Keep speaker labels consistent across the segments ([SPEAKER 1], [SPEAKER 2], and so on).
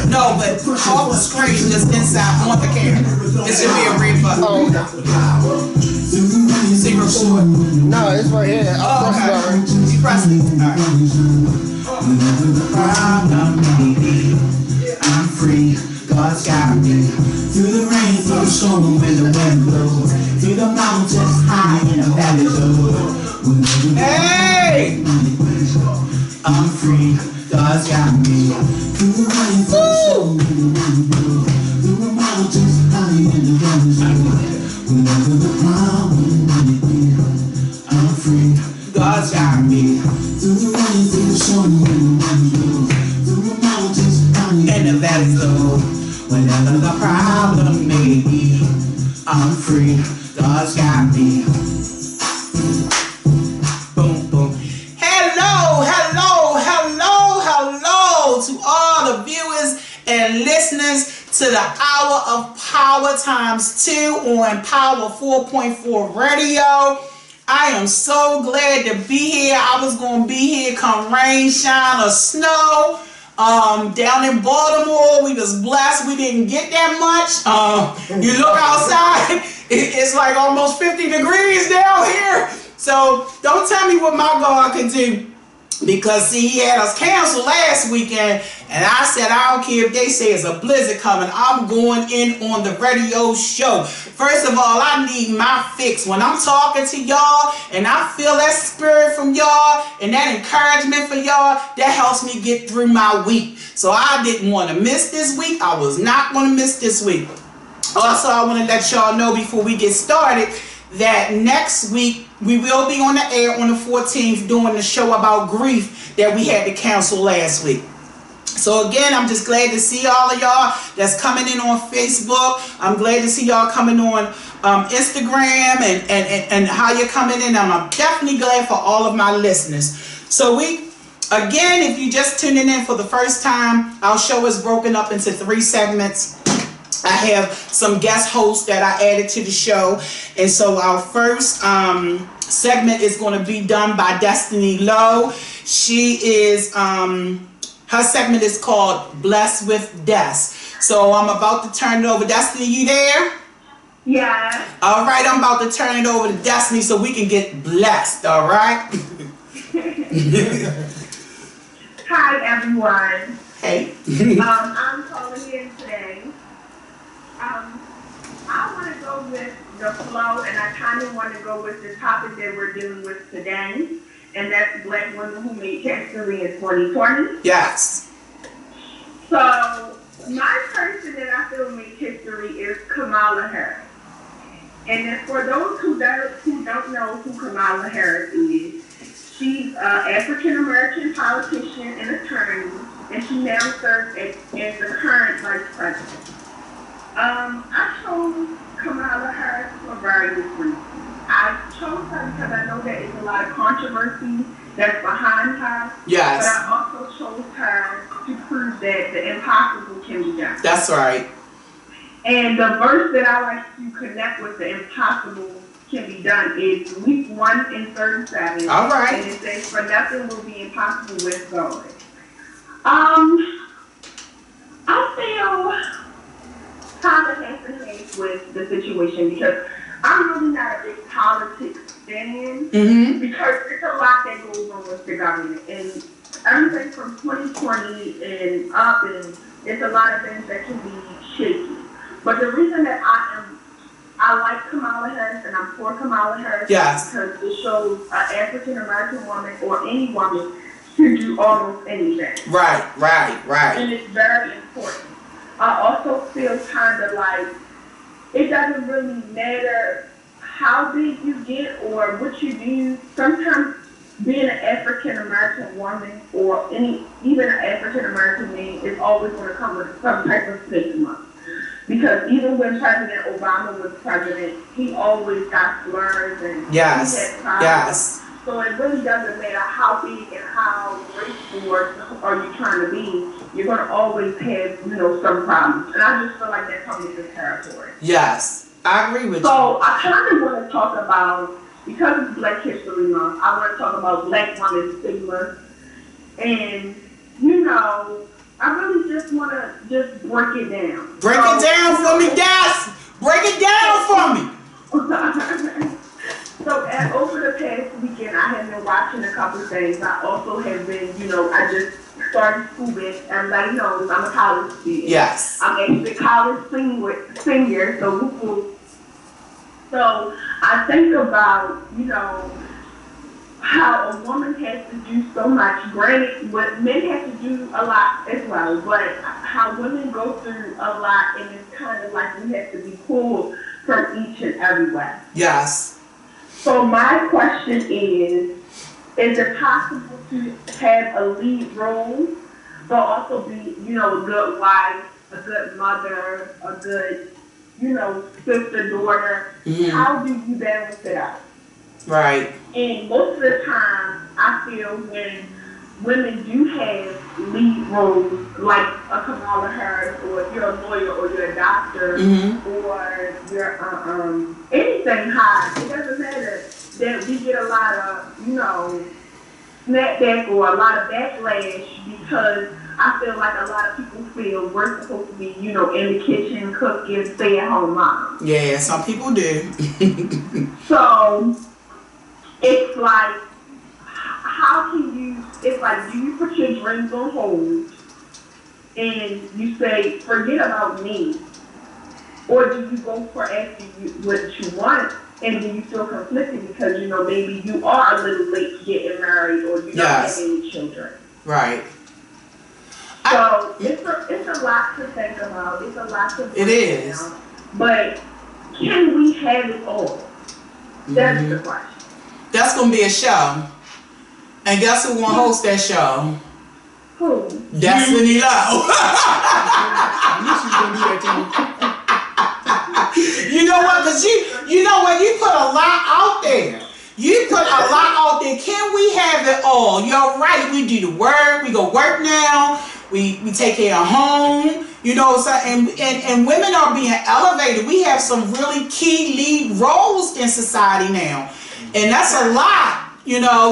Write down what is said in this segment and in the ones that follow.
[SPEAKER 1] No, but off the screen, just inside on the camera. It should be a red button.
[SPEAKER 2] Oh, okay.
[SPEAKER 1] See record?
[SPEAKER 2] No, it's right here.
[SPEAKER 1] Oh, okay. You press it.
[SPEAKER 3] I'm free. God's got me. Through the rain, through the storm, when the wind blows. Through the mountains, high in the valley low.
[SPEAKER 1] Hey!
[SPEAKER 3] I'm free. God's got me. Through the rain, through the storm, when the wind blows. Through the mountains, high in the valley low. Whenever the problem may be, I'm free. God's got me. Through the rain, through the storm, when the wind blows. Through the mountains, high in the valley low. Whenever the problem may be, I'm free. God's got me. Boom, boom.
[SPEAKER 1] Hello, hello, hello, hello to all the viewers and listeners to the Hour of Power ×2 on Power 4.4 Radio. I am so glad to be here. I was going to be here come rain, shine, or snow. Down in Baltimore, we was blessed. We didn't get that much. You look outside, it's like almost 50 degrees down here. So don't tell me what my God can do. Because see, he had us canceled last weekend, and I said, I don't care if they say it's a blizzard coming, I'm going in on the radio show. First of all, I need my fix. When I'm talking to y'all, and I feel that spirit from y'all, and that encouragement for y'all, that helps me get through my week. So I didn't want to miss this week. I was not going to miss this week. Also, I want to let y'all know before we get started, that next week we will be on the air on the 14th doing the show about grief that we had to cancel last week. So again, I'm just glad to see all of y'all that's coming in on Facebook. I'm glad to see y'all coming on Instagram and how you're coming in. I'm definitely glad for all of my listeners. So again, if you just tuning in for the first time, our show is broken up into 3 segments. I have some guest hosts that I added to the show. And so our first segment is going to be done by Destiny Lowe. She is, her segment is called Blessed with Des. So I'm about to turn it over. Destiny, you there?
[SPEAKER 4] Yeah.
[SPEAKER 1] All right, I'm about to turn it over to Destiny so we can get blessed, all right?
[SPEAKER 4] Hi, everyone.
[SPEAKER 1] Hey.
[SPEAKER 4] I'm calling in today. I want to go with the flow, and I kind of want to go with the topic that we're dealing with today, and that's Black women who made history in 2020.
[SPEAKER 1] Yes.
[SPEAKER 4] So, my person that I feel made history is Kamala Harris. And then for those who don't know who Kamala Harris is, she's an African-American politician and attorney, and she now serves as the current vice president. I chose Kamala Harris for various reasons. I chose her because I know there is a lot of controversy that's behind her.
[SPEAKER 1] Yes.
[SPEAKER 4] But I also chose her to prove that the impossible can be done.
[SPEAKER 1] That's right.
[SPEAKER 4] And the verse that I like to connect with the impossible can be done is Luke 1:37.
[SPEAKER 1] All right.
[SPEAKER 4] And it says, "For nothing will be impossible with God." I feel kind of hand in hand with the situation because I'm really not a big politics fan because it's a lot that goes on with the government and everything from 2020 and up, and it's a lot of things that can be shaky. But the reason that I like Kamala Harris and I'm for Kamala Harris is because it shows an African American woman or any woman can do almost anything.
[SPEAKER 1] Right.
[SPEAKER 4] And it's very important. I also feel kind of like it doesn't really matter how big you get or what you do. Sometimes being an African American woman or even an African American man is always going to come with some type of stigma. Because even when President Obama was president, he always got slurs and he had problems. So it really doesn't matter how big and how racist are you trying to be, you're going to always have, some problems. And I just feel like that comes with the territory.
[SPEAKER 1] Yes, I agree with you.
[SPEAKER 4] So I kind of want to talk about, because it's Black History Month, I want to talk about Black women's stigma. And, I really just want to just break it down.
[SPEAKER 1] Break it down for me, Des. Break it down for me.
[SPEAKER 4] So over the past weekend, I have been watching a couple things. I also have been, I just started school back. Everybody knows I'm a college student.
[SPEAKER 1] Yes.
[SPEAKER 4] I'm actually a college senior, so woo-hoo. So I think about, how a woman has to do so much. Granted, men have to do a lot as well, but how women go through a lot, and it's kind of like we have to be pulled from each and every way.
[SPEAKER 1] Yes.
[SPEAKER 4] So my question is it possible to have a lead role, but also be, a good wife, a good mother, a good, sister, daughter?
[SPEAKER 1] Mm-hmm.
[SPEAKER 4] How do you balance it out?
[SPEAKER 1] Right.
[SPEAKER 4] And most of the time, I feel when women do have lead roles, like a Kamala Harris, or if you're a lawyer, or you're a doctor,
[SPEAKER 1] mm-hmm.
[SPEAKER 4] or you're anything high, it doesn't matter, that we get a lot of, snapback or a lot of backlash, because I feel like a lot of people feel we're supposed to be, in the kitchen, cooking, stay-at-home mom.
[SPEAKER 1] Yeah, some people do.
[SPEAKER 4] So it's like, how can you, it's like, do you put your dreams on hold and you say, forget about me? Or do you go for after what you want, and do you feel conflicted because, maybe you are a little late to getting married, or you don't have any children?
[SPEAKER 1] Right.
[SPEAKER 4] So it's a lot to think about. It's a lot to
[SPEAKER 1] It is.
[SPEAKER 4] Down. But can we have it all? That's the question.
[SPEAKER 1] That's going to be a show. And guess who won't host that show?
[SPEAKER 4] Who?
[SPEAKER 1] Destiny Lowe.
[SPEAKER 3] I knew she was going to do that to me.
[SPEAKER 1] You know what? Because you put a lot out there. You put a lot out there. Can we have it all? You're right. We do the work. We go work now. We take care of home. And women are being elevated. We have some really key lead roles in society now. And that's a lot,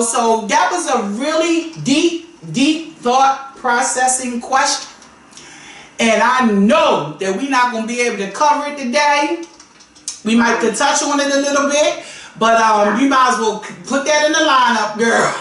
[SPEAKER 1] So that was a really deep thought processing question. And I know that we're not going to be able to cover it today. We might could touch on it a little bit, but you might as well put that in the lineup, girl.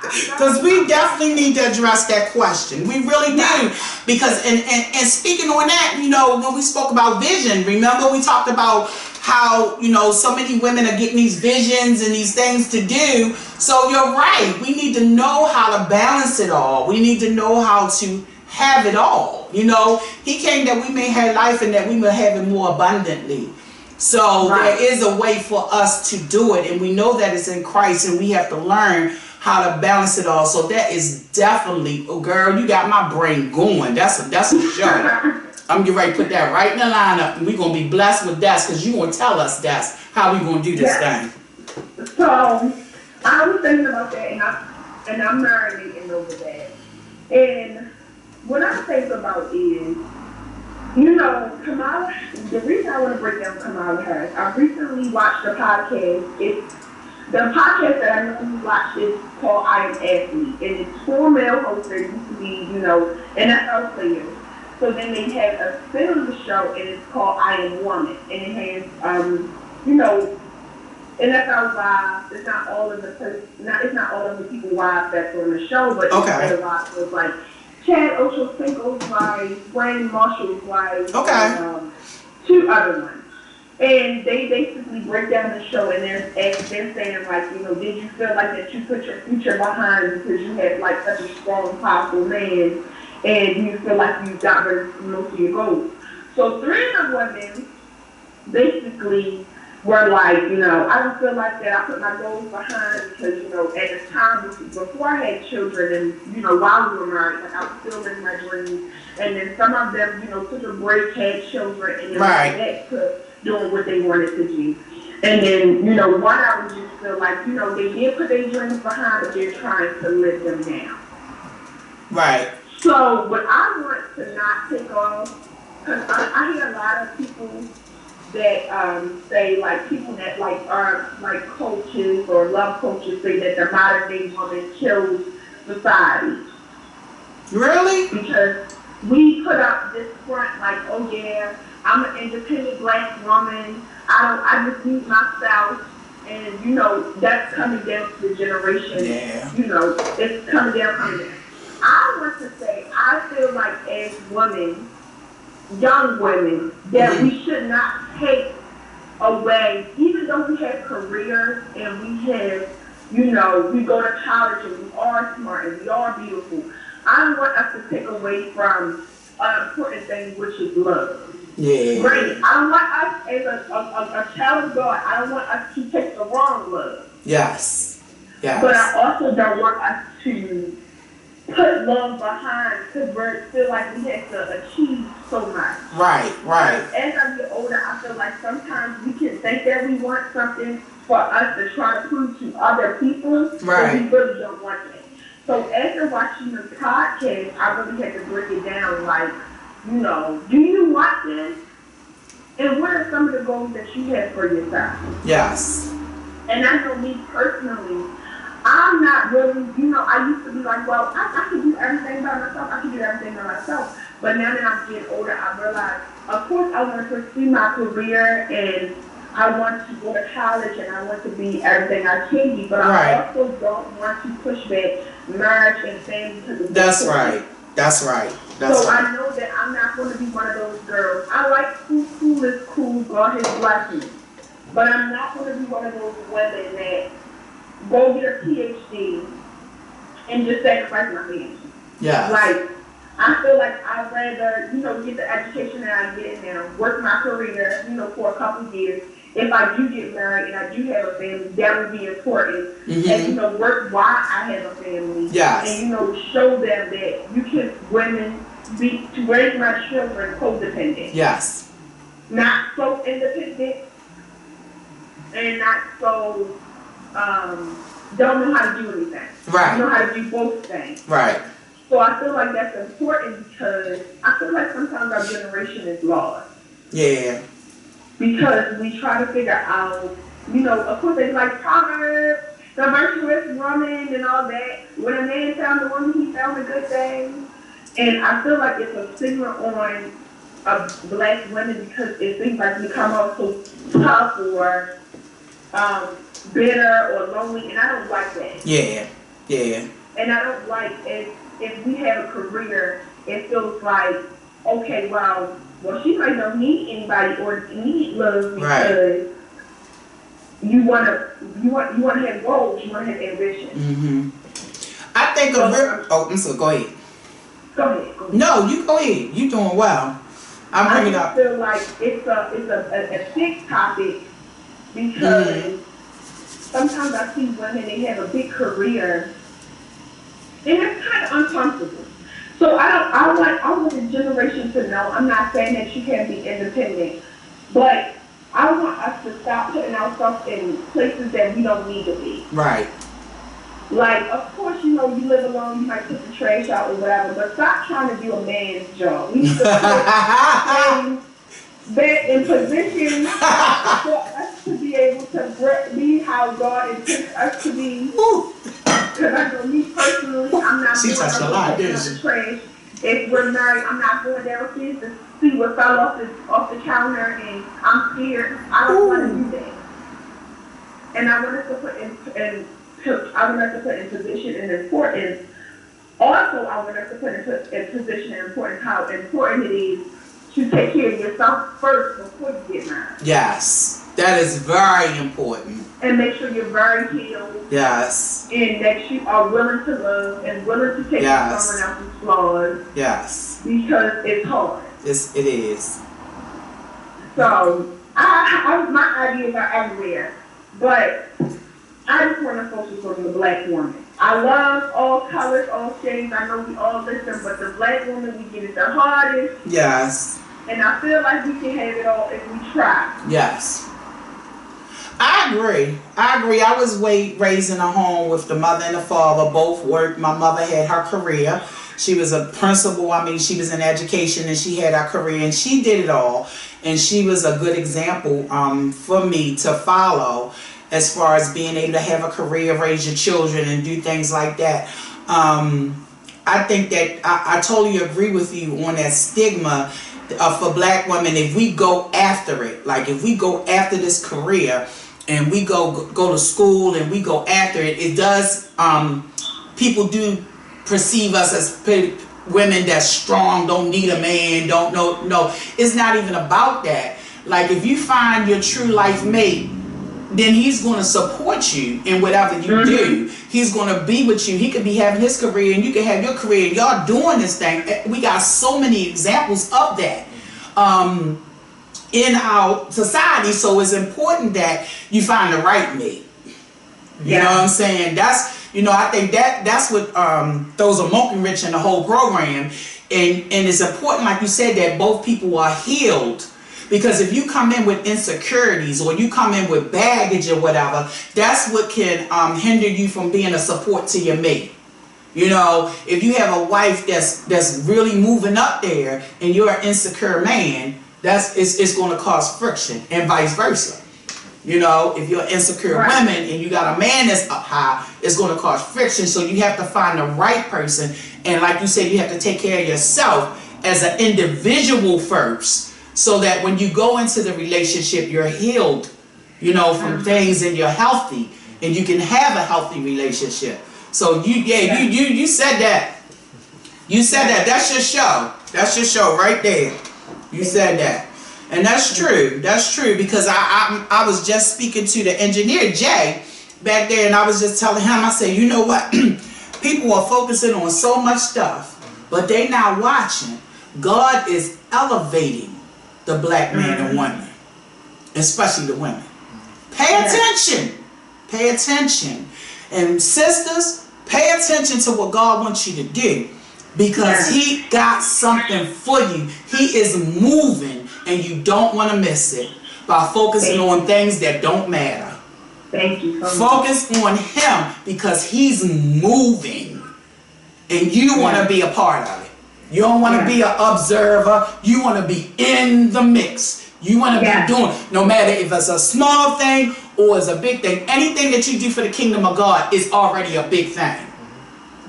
[SPEAKER 1] Because we definitely need to address that question. We really do. Because, and speaking on that, when we spoke about vision, remember we talked about how, so many women are getting these visions and these things to do. So you're right. We need to know how to balance it all. We need to know how to have it all. He came that we may have life and that we may have it more abundantly. So there is a way for us to do it. And we know that it's in Christ, and we have to learn how to balance it all. So that is definitely, oh girl, you got my brain going. That's a show. I'm getting ready to put that right in the lineup, and we're going to be blessed with that, because you're going to tell us that's how we're going to do this thing.
[SPEAKER 4] So I was thinking about that, and I'm marinating over that. And what I think about is, Kamala, the reason I want to break down Kamala Harris, I recently watched a podcast. The podcast that I recently watched is called I Am Athlete, and it's 4 male hosts that used to be, NFL players. So then they had a spin on the show, and it's called I Am Woman, and it has, NFL wives. It's not all of the people wives that's on the show, but it's a lot of like Chad Ochocinco's wife, Brandon Marshall's wife, and 2 other ones. And they basically break down the show, and they're saying, like, did you feel like that you put your future behind because you had like such a strong, powerful man, and you feel like you got most of your goals? So 3 of the women basically were like, I don't feel like that. I put my goals behind because, at the time before I had children, and while we were married, like I was still living my dreams. And then some of them, took a break, had children, and then went back to doing what they wanted to do. And then, one I would just feel like, they did put their dreams behind, but they're trying to live them down.
[SPEAKER 1] Right.
[SPEAKER 4] So what I want to not take off, because I hear a lot of people that say, like, people that like are like coaches or love coaches say that the modern day woman kills society.
[SPEAKER 1] Really?
[SPEAKER 4] Because we put up this front like, oh yeah, I'm an independent black woman. I just need myself. And, you know, that's coming down to the generation.
[SPEAKER 1] Yeah.
[SPEAKER 4] You know, it's coming down. I want to say, I feel like as women, young women, that we should not take away, even though we have careers and we have, you know, we go to college and we are smart and we are beautiful. I don't want us to take away from an important thing, which is love.
[SPEAKER 1] Yeah.
[SPEAKER 4] Great. I don't want us as a child of God, I don't want us to take the wrong love.
[SPEAKER 1] Yes. Yes.
[SPEAKER 4] But I also don't want us to put love behind because we feel like we have to achieve so much.
[SPEAKER 1] Right, right.
[SPEAKER 4] As I get older, I feel like sometimes we can think that we want something for us to try to prove to other people,
[SPEAKER 1] right.
[SPEAKER 4] but we really don't want it. So after watching the podcast, I really had to break it down, like, you know, do you want this? And what are some of the goals that you have for yourself?
[SPEAKER 1] Yes.
[SPEAKER 4] And I know me personally, I'm not really, you know, I used to be like, well, I can do everything by myself. I can do everything by myself. But now that I'm getting older, I realize, of course, I want to pursue my career and I want to go to college and I want to be everything I can be. But I also don't want to push back marriage and family.
[SPEAKER 1] That's right. That's right. That's
[SPEAKER 4] so
[SPEAKER 1] right.
[SPEAKER 4] I know that I'm not going to be one of those girls. I like school is cool, God has blessed me. But I'm not going to be one of those women that go get a PhD and just sacrifice my family.
[SPEAKER 1] Yeah.
[SPEAKER 4] Like, I feel like I'd rather, you know, get the education that I get now, work my career, you know, for a couple of years. If I do get married and I do have a family, that would be important.
[SPEAKER 1] Mm-hmm.
[SPEAKER 4] And, you know, work while I have a family.
[SPEAKER 1] Yes.
[SPEAKER 4] And, you know, show them that you can, women, be to raise my children codependent.
[SPEAKER 1] Yes.
[SPEAKER 4] Not so independent and not so don't know how to do anything.
[SPEAKER 1] Right.
[SPEAKER 4] Know how to do both things.
[SPEAKER 1] Right.
[SPEAKER 4] So I feel like that's important because I feel like sometimes our generation is lost.
[SPEAKER 1] Yeah.
[SPEAKER 4] Because we try to figure out, you know, of course they like Proverbs, the virtuous woman and all that. When a man found a woman, he found a good thing. And I feel like it's a stigma on black women because it seems like we come off so tough or bitter or lonely, and I don't like that.
[SPEAKER 1] Yeah, yeah.
[SPEAKER 4] And I don't like if we have a career, it feels like, okay, well, she might not need anybody or need love because you want to have goals, you want to have ambition.
[SPEAKER 1] Mm-hmm. I think I'm sorry. Go ahead.
[SPEAKER 4] Go ahead.
[SPEAKER 1] No, you go ahead. You doing well. I'm bringing up.
[SPEAKER 4] I feel like it's a big topic because sometimes I see women, they have a big career and it's kind of uncomfortable. So I want the generation to know, I'm not saying that you can't be independent, but I want us to stop putting ourselves in places that we don't need to be.
[SPEAKER 1] Right.
[SPEAKER 4] Like, of course, you know, you live alone, you might put the trash out or whatever, but stop trying to do a man's job. We need to put back in position for us to be able to be how God intends us to be. Because I know me personally, I'm not
[SPEAKER 1] she touched a lot, didn't
[SPEAKER 4] she? Trash. If we're married, I'm not going downstairs to see what fell off the counter, and I'm scared. I don't want to do that. And I want us to put in position and importance. Also, I want us to put in position and importance how important it is to take care of yourself first before you get married.
[SPEAKER 1] Yes, that is very important.
[SPEAKER 4] And make sure you're very healed.
[SPEAKER 1] Yes.
[SPEAKER 4] And that you are willing to love and willing to take someone else's flaws.
[SPEAKER 1] Yes.
[SPEAKER 4] Because it's hard.
[SPEAKER 1] It is.
[SPEAKER 4] So, my ideas are everywhere. But I just want to focus on the black woman. I love all colors, all shades. I know we all listen, but the black woman, we get it the hardest.
[SPEAKER 1] Yes.
[SPEAKER 4] And I feel like we can have it all if we try.
[SPEAKER 1] Yes. I agree. I was raised in a home with the mother and the father. Both worked. My mother had her career. She was a principal. I mean, she was in education and she had her career and she did it all. And she was a good example for me to follow as far as being able to have a career, raise your children and do things like that. I think that I totally agree with you on that stigma for black women. If we go after it, like if we go after this career and we go to school and we go after it, it does, people do perceive us as women that's strong, don't need a man, don't know. No, it's not even about that. Like if you find your true life mate, then he's going to support you in whatever you do. He's going to be with you. He could be having his career and you can have your career. Y'all doing this thing. We got so many examples of that in our society. So it's important that you find the right mate. You know what I'm saying? That's, you know, I think that's what throws a monkey wrench in the whole program. And it's important, like you said, that both people are healed. Because if you come in with insecurities or you come in with baggage or whatever, that's what can hinder you from being a support to your mate. You know, if you have a wife that's really moving up there and you're an insecure man, it's going to cause friction, and vice versa. You know, if you're insecure woman and you got a man that's up high, it's going to cause friction. So you have to find the right person. And like you said, you have to take care of yourself as an individual first, so that when you go into the relationship, you're healed, you know, from things, and you're healthy, and you can have a healthy relationship. So you said that. You said that. That's your show. That's your show right there. You said that. And that's true. That's true, because I was just speaking to the engineer, Jay, back there, and I was just telling him, I said, you know what? People are focusing on so much stuff, but they not watching. God is elevating the black man and woman, especially the women. Pay attention. Pay attention. And sisters, pay attention to what God wants you to do, because he got something for you. He is moving, and you don't want to miss it by focusing on things that don't matter.
[SPEAKER 4] Thank you.
[SPEAKER 1] Focus on him, because he's moving, and you want to be a part of it. You don't want to be an observer. You want to be in the mix. You want to be doing, no matter if it's a small thing or it's a big thing. Anything that you do for the kingdom of God is already a big thing.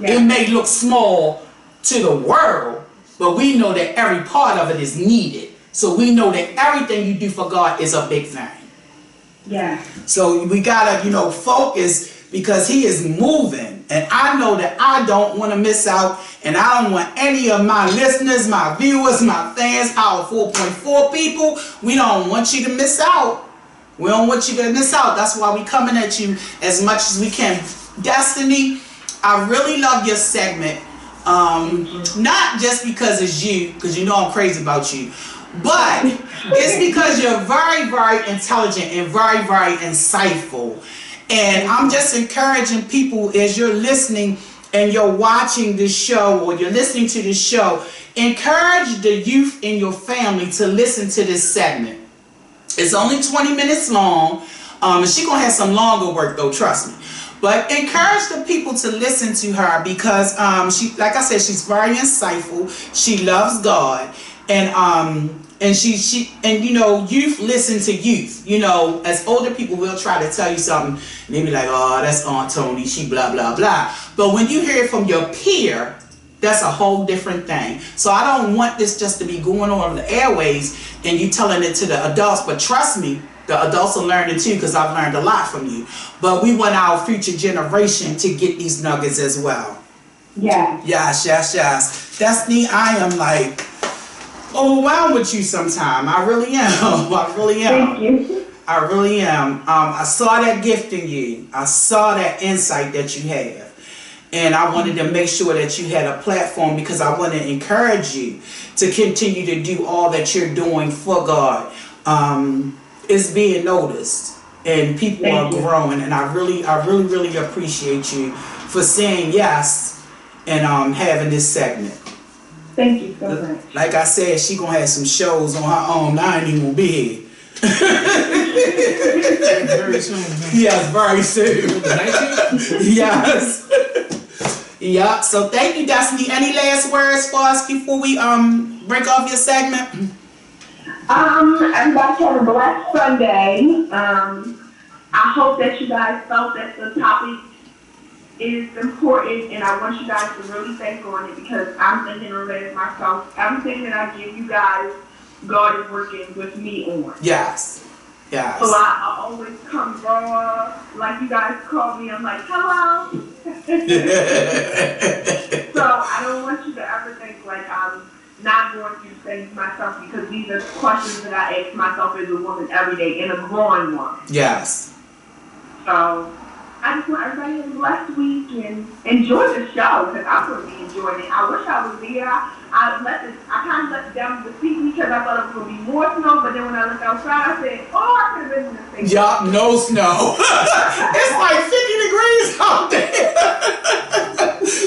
[SPEAKER 1] It may look small to the world, but we know that every part of it is needed. So we know that everything you do for God is a big thing. So we got to, you know, focus, because he is moving. And I know that I don't want to miss out, and I don't want any of my listeners, my viewers, my fans, our 4.4 people, we don't want you to miss out. We don't want you to miss out. That's why we coming at you as much as we can. Destiny, I really love your segment. Not just because it's you, because you know I'm crazy about you, but it's because you're very, very intelligent and very, very insightful. And I'm just encouraging people, as you're listening and you're watching this show, or you're listening to this show, encourage the youth in your family to listen to this segment. It's only 20 minutes long. And she's going to have some longer work though, trust me. But encourage the people to listen to her, because she, like I said, she's very insightful. She loves God. And she you know, youth listen to youth. You know, as older people will try to tell you something, and they be like, oh, that's Aunt Tony, she blah blah blah. But when you hear it from your peer, that's a whole different thing. So I don't want this just to be going on the airways and you telling it to the adults. But trust me, the adults are learning too, because I've learned a lot from you. But we want our future generation to get these nuggets as well. Yes. Destiny, I am like overwhelmed with you sometime. I really am. I really am.
[SPEAKER 4] Thank you.
[SPEAKER 1] I really am. I saw that gift in you. I saw that insight that you have. And I wanted to make sure that you had a platform, because I want to encourage you to continue to do all that you're doing for God. It's being noticed, and people are growing. And I really appreciate you for saying yes and having this segment.
[SPEAKER 4] Thank you so much.
[SPEAKER 1] Like I said, she gonna have some shows on her own. I ain't even gonna be here.
[SPEAKER 2] Very soon.
[SPEAKER 1] Yes, very soon. Yes. Yeah. So thank you, Destiny. Any last words for us before we break off your segment?
[SPEAKER 4] Everybody have a blessed Sunday. I hope that you guys felt that the topic is important, and I want you guys to really think on it because I'm thinking on it myself. Everything that I give you guys, God is working with me on.
[SPEAKER 1] Yes. Yes.
[SPEAKER 4] So I always come raw, like you guys call me. I'm like, hello. So I don't want you to ever think like I'm not going through things myself because these are questions that I ask myself as a woman every day and a growing one.
[SPEAKER 1] Yes.
[SPEAKER 4] So I just want everybody to have a blessed week and enjoy the show because I'm going to be enjoying it. I wish I was there. I kind of let the devil defeat me because I thought it was going to be more snow, but then when I looked outside, I said, oh, I could have been in the same.
[SPEAKER 1] Yup, no snow. It's like 50 degrees out there.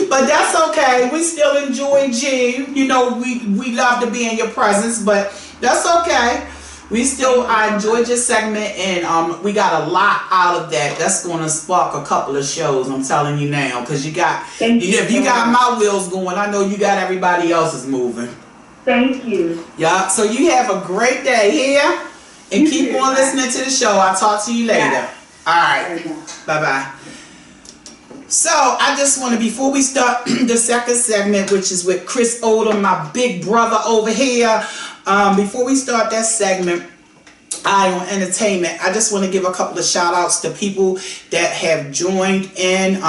[SPEAKER 1] But that's okay. We still enjoy G. You know, we love to be in your presence, but that's okay. I enjoyed your segment, and we got a lot out of that. That's going to spark a couple of shows. I'm telling you now, because if you got my wheels going, I know you got everybody else's moving.
[SPEAKER 4] Thank you.
[SPEAKER 1] Yeah. So you have a great day here, and keep on listening to the show. I'll talk to you later.
[SPEAKER 4] Yeah.
[SPEAKER 1] All right. Bye bye. So I just want to, before we start the second segment, which is with Chris Odom, my big brother over here. Before we start that segment, Eye on Entertainment, I just want to give a couple of shout outs to people that have joined in.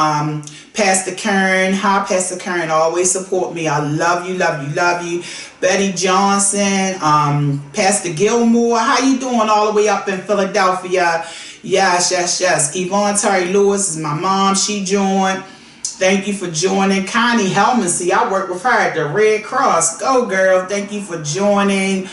[SPEAKER 1] Pastor Karen, hi Pastor Karen, always support me. I love you, love you, love you. Betty Johnson, Pastor Gilmore, how you doing all the way up in Philadelphia? Yes. Yvonne Terry Lewis is my mom, she joined. Thank you for joining. Connie Hellman, see, I work with her at the Red Cross. Go, girl. Thank you for joining.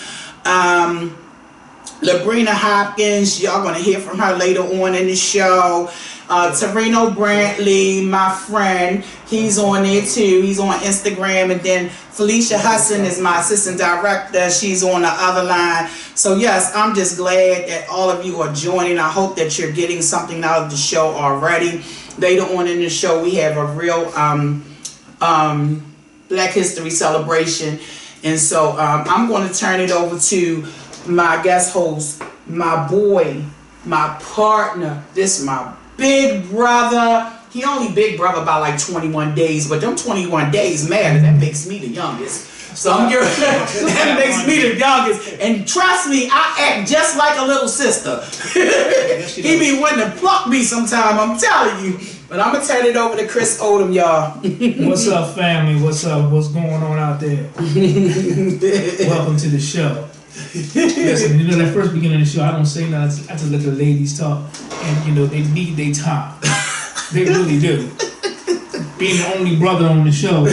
[SPEAKER 1] Labrina Hopkins, y'all going to hear from her later on in the show. Torino Brantley, my friend, he's on there too. He's on Instagram. And then Felicia Hudson is my assistant director. She's on the other line. So yes, I'm just glad that all of you are joining. I hope that you're getting something out of the show already. Later on in the show, we have a real Black History celebration. And so I'm going to turn it over to my guest host, my boy, my partner, this my big brother. He only big brother by like 21 days, but them 21 days matter. That makes me the youngest. So that makes me the youngest. And trust me, I act just like a little sister. He be wanting to pluck me sometime, I'm telling you. But I'm going to turn it over to Chris Odom, y'all.
[SPEAKER 2] What's up, family? What's up? What's going on out there? Welcome to the show. Listen, you know, that first beginning of the show, I don't say nothing. I just let the ladies talk. And, you know, they need their time. They really do. Being the only brother on the show,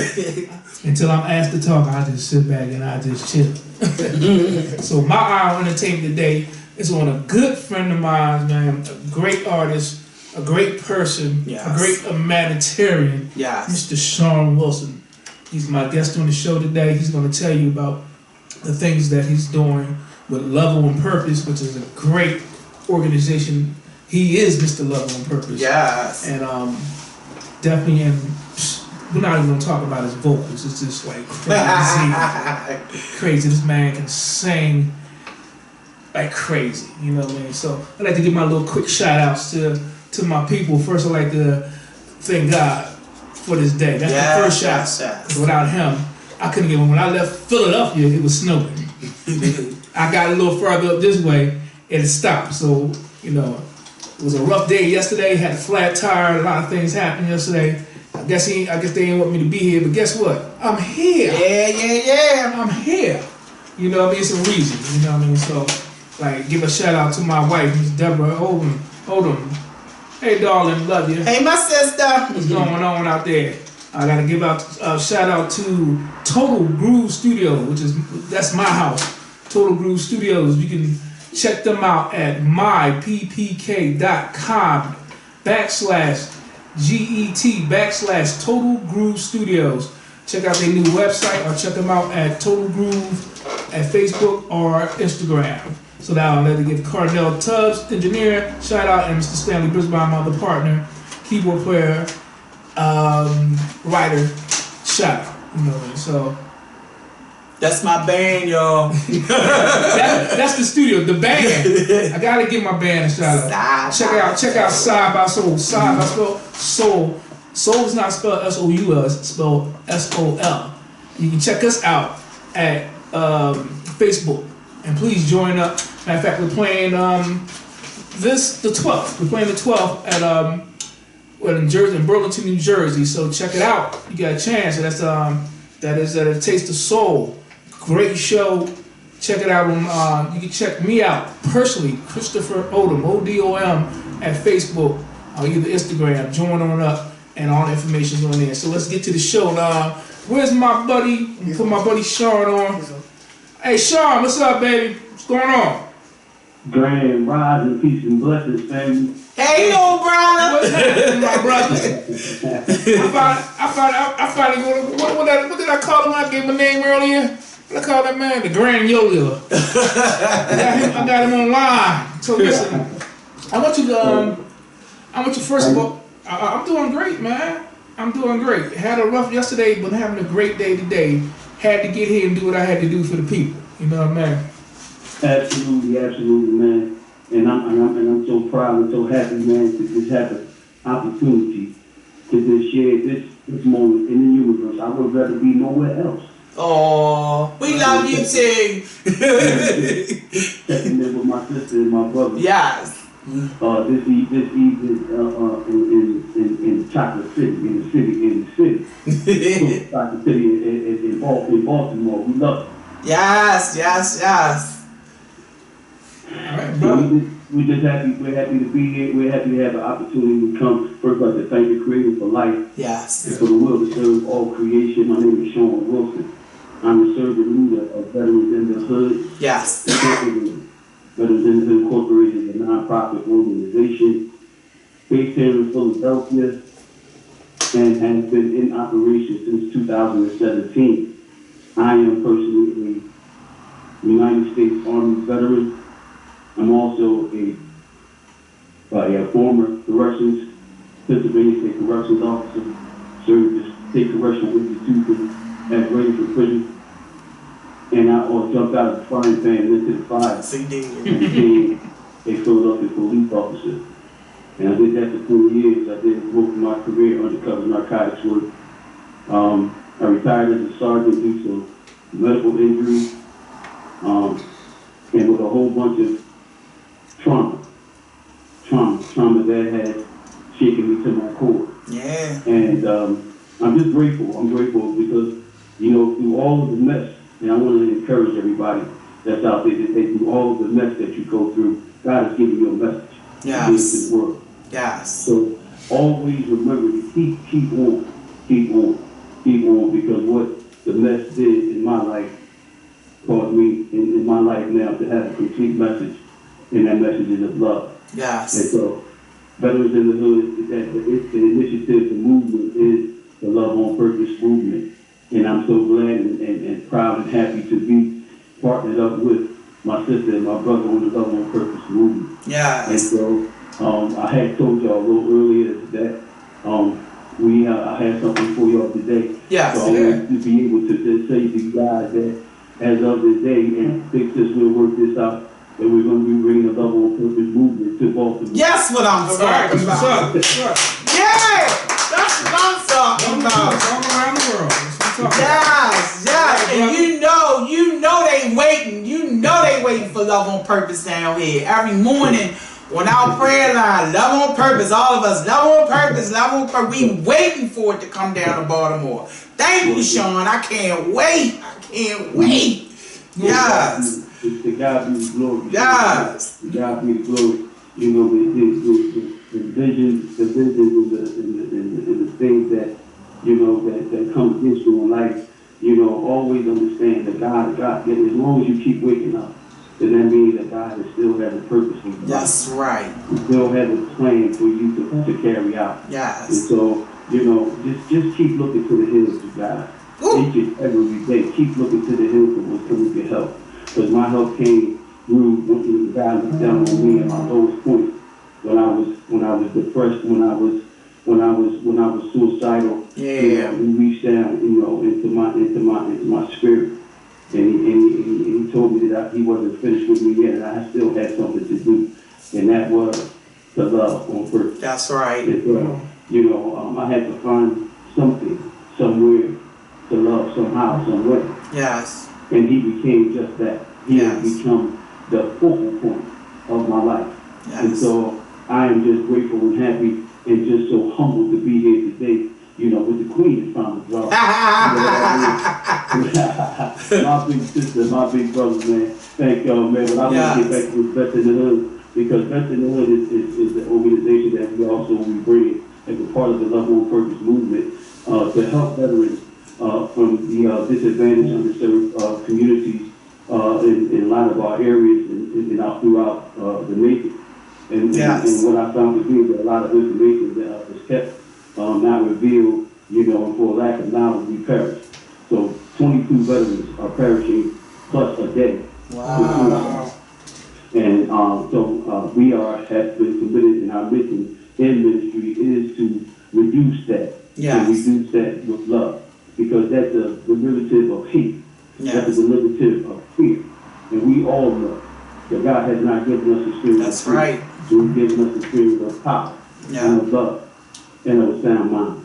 [SPEAKER 2] until I'm asked to talk, I just sit back and I just chill. So my eye on entertainment today is on a good friend of mine, man, a great artist, a great person,
[SPEAKER 1] yes,
[SPEAKER 2] a great humanitarian,
[SPEAKER 1] yes,
[SPEAKER 2] Mr. Sean Wilson. He's my guest on the show today. He's going to tell you about the things that he's doing with Level and Purpose, which is a great organization. He is Mr. Level and Purpose.
[SPEAKER 1] Yes.
[SPEAKER 2] And definitely, and we're not even going to talk about his vocals. It's just like crazy. This man can sing like crazy. You know what I mean? So I'd like to give my little quick shout outs to my people. First, I'd like to thank God for this day. That's the first shout. Yes. Without him, I couldn't get one. When I left Philadelphia, it was snowing. I got a little further up this way, and it stopped. So, you know, it was a rough day yesterday. Had a flat tire. A lot of things happened yesterday. I guess they didn't want me to be here, but guess what? I'm here.
[SPEAKER 1] Yeah.
[SPEAKER 2] I'm here. You know what I mean? It's a reason. You know what I mean? So, like, give a shout out to my wife, Miss Deborah Odom. Hey, darling, love you.
[SPEAKER 1] Hey, my sister.
[SPEAKER 2] What's going on out there? I gotta give out a shout out to Total Groove Studio, that's my house. Total Groove Studios. You can check them out at myppk.com/GET/Total Groove Studios. Check out their new website or check them out at Total Groove at Facebook or Instagram. So now I'd like to give Cardell Tubbs, engineer, shout out, and Mr. Stanley Brisbane, my other partner, keyboard player, writer, shout out. You know what I mean? So
[SPEAKER 1] that's my band, y'all.
[SPEAKER 2] that's the studio, the band. I gotta give my band a shout out. Check out Side by Soul. Side by Soul Soul is not spelled S-O-U-L, it's spelled S-O-L. You can check us out at Facebook. And please join up. Matter of fact, we're playing the 12th. We're playing the 12th at in Burlington, New Jersey. So check it out. You got a chance. That is a Taste of Soul. Great show. Check it out on. You can check me out personally, Christopher Odom, O-D-O-M, at Facebook, or either Instagram. Join on up, and all the information's on there. So let's get to the show now. Where's my buddy? Put my buddy Sean on. Hey Sean, what's up, baby? What's going on?
[SPEAKER 3] Grand rising, peace and blessings, family.
[SPEAKER 1] Hey, old brother.
[SPEAKER 2] What's happening, my brother? I finally what did I call him? I gave my name earlier. What I call that man? The Grand Yo-Yo. I got him online. So listen, I want you first of all. I'm doing great, man. I'm doing great. Had a rough yesterday, but having a great day today. Had to get here and do what I had to do for the people. You know what I mean?
[SPEAKER 3] Absolutely, man. And I'm so proud and so happy, man, to just have an opportunity to just share this moment in the universe. I would rather be nowhere else.
[SPEAKER 1] Oh, we love you too.
[SPEAKER 3] Checking in with my sister and my brother.
[SPEAKER 1] Yes.
[SPEAKER 3] This evening in Chocolate City, in the city. Chocolate City in Baltimore. We love it.
[SPEAKER 1] Yes.
[SPEAKER 2] All right,
[SPEAKER 3] So
[SPEAKER 2] brother.
[SPEAKER 3] we're just happy. We're happy to be here. We're happy to have the opportunity to come. First, I'd like to thank the Creator for life
[SPEAKER 1] Yes.
[SPEAKER 3] and for the will to serve all creation. My name is Sean Wilson. I'm the servant leader of Veterans in the Hood.
[SPEAKER 1] Yes.
[SPEAKER 3] Veterans in the Hood Incorporated is a nonprofit organization based here in Philadelphia and has been in operation since 2017. I am personally a United States Army veteran. I'm also a former Pennsylvania State Corrections officer, served the State Correctional Institution at Ranger Prison, and I jumped out of the frying pan into the fire and became a Philadelphia police officer. And I did that for 20 years. I did most of my career undercover narcotics work. I retired as a sergeant due to medical injuries, and with a whole bunch of trauma that had shaken me to my core.
[SPEAKER 1] Yeah.
[SPEAKER 3] And I'm just grateful. I'm grateful because, through all of the mess, and I want to encourage everybody that's out there that through all of the mess that you go through, God is giving you a message to give to the world.
[SPEAKER 1] Yes.
[SPEAKER 3] So always remember to keep on, because what the mess did in my life caused me in my life now to have a complete message, and that message is of love.
[SPEAKER 1] Yes.
[SPEAKER 3] And so, Veterans in the Hood, the initiative, the movement is the Love on Purpose movement. And I'm so glad and proud and happy to be partnered up with my sister and my brother on the Love on Purpose movement.
[SPEAKER 1] Yes.
[SPEAKER 3] And so, I had told y'all a little earlier that I had something for y'all today.
[SPEAKER 1] Yes.
[SPEAKER 3] So I want to be able to just say to you guys that as of today, and I think we'll work this out, that we're going to be bringing the Love on Purpose movement to Baltimore.
[SPEAKER 1] Yes, what I'm talking
[SPEAKER 2] What's
[SPEAKER 1] about.
[SPEAKER 2] up? What's up?
[SPEAKER 1] Yeah, that's what I'm talking about.
[SPEAKER 2] All around the world. That's what I'm talking
[SPEAKER 1] Yes. And you know they waiting. You know they waiting for Love on Purpose down here. Every morning on our prayer line, Love on Purpose, all of us, Love on Purpose, Love on Purpose. We waiting for it to come down to Baltimore. Thank you, Sean. I can't wait. Yes.
[SPEAKER 3] To God be the glory.
[SPEAKER 1] Yes.
[SPEAKER 3] To God be the glory. The visions and the things that that come against you in life. Always understand that God, as long as you keep waking up, then that means that God still has a purpose for you.
[SPEAKER 1] That's right.
[SPEAKER 3] He still has a plan for you to carry out.
[SPEAKER 1] Yes.
[SPEAKER 3] And so, just keep looking to the hills of God. Each and every day, keep looking to the hills of what's coming to help. Because my help came through when God was down on me at my lowest point, when I was depressed, when I was suicidal.
[SPEAKER 1] Yeah.
[SPEAKER 3] He reached down, into my spirit, and he told me that he wasn't finished with me yet, and I still had something to do, and that was to love on purpose.
[SPEAKER 1] That's right.
[SPEAKER 3] And I had to find something, somewhere to love somehow, some way.
[SPEAKER 1] Yes.
[SPEAKER 3] And he became just that. He has become the focal point of my life.
[SPEAKER 1] Yes.
[SPEAKER 3] And so I am just grateful and happy and just so humbled to be here today, with the Queen is found to drop. My big sister, my big brother, man. Thank y'all, man. But I want to get back to Vets in the Hood, because Vets in the Hood is the organization that we bring as a part of the Love on Purpose movement to help veterans from the disadvantaged, underserved communities in a lot of our areas and out throughout the nation. And what I found to be that a lot of information that was kept not revealed, and for lack of knowledge, we perish. So 22 veterans are perishing plus a day.
[SPEAKER 1] Wow.
[SPEAKER 3] And so we have been committed, and our mission in ministry is to reduce that.
[SPEAKER 1] Yes.
[SPEAKER 3] And reduce that with love. Because that's the derivative of hate.
[SPEAKER 1] Yes.
[SPEAKER 3] That's the derivative of fear. And we all know that God has not given us a spirit
[SPEAKER 1] That's
[SPEAKER 3] of fear.
[SPEAKER 1] right.
[SPEAKER 3] He's given us a spirit of power and of love and of a sound mind.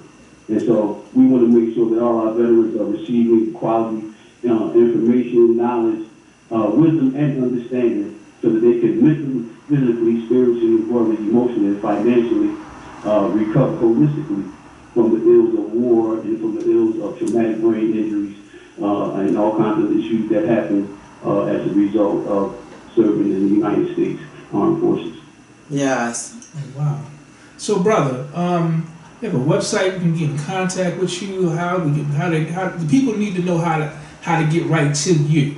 [SPEAKER 3] And so we want to make sure that all our veterans are receiving quality information, knowledge, wisdom, and understanding, so that they can mentally, physically, spiritually, as well as emotionally and financially recover holistically from the ills of war and from the ills of traumatic brain injuries and all kinds of issues that happen as a result of serving in the United States Armed Forces.
[SPEAKER 1] Yes.
[SPEAKER 2] Oh, wow. So, brother, you have a website, we can get in contact with you. How the people need to know how to get right to you,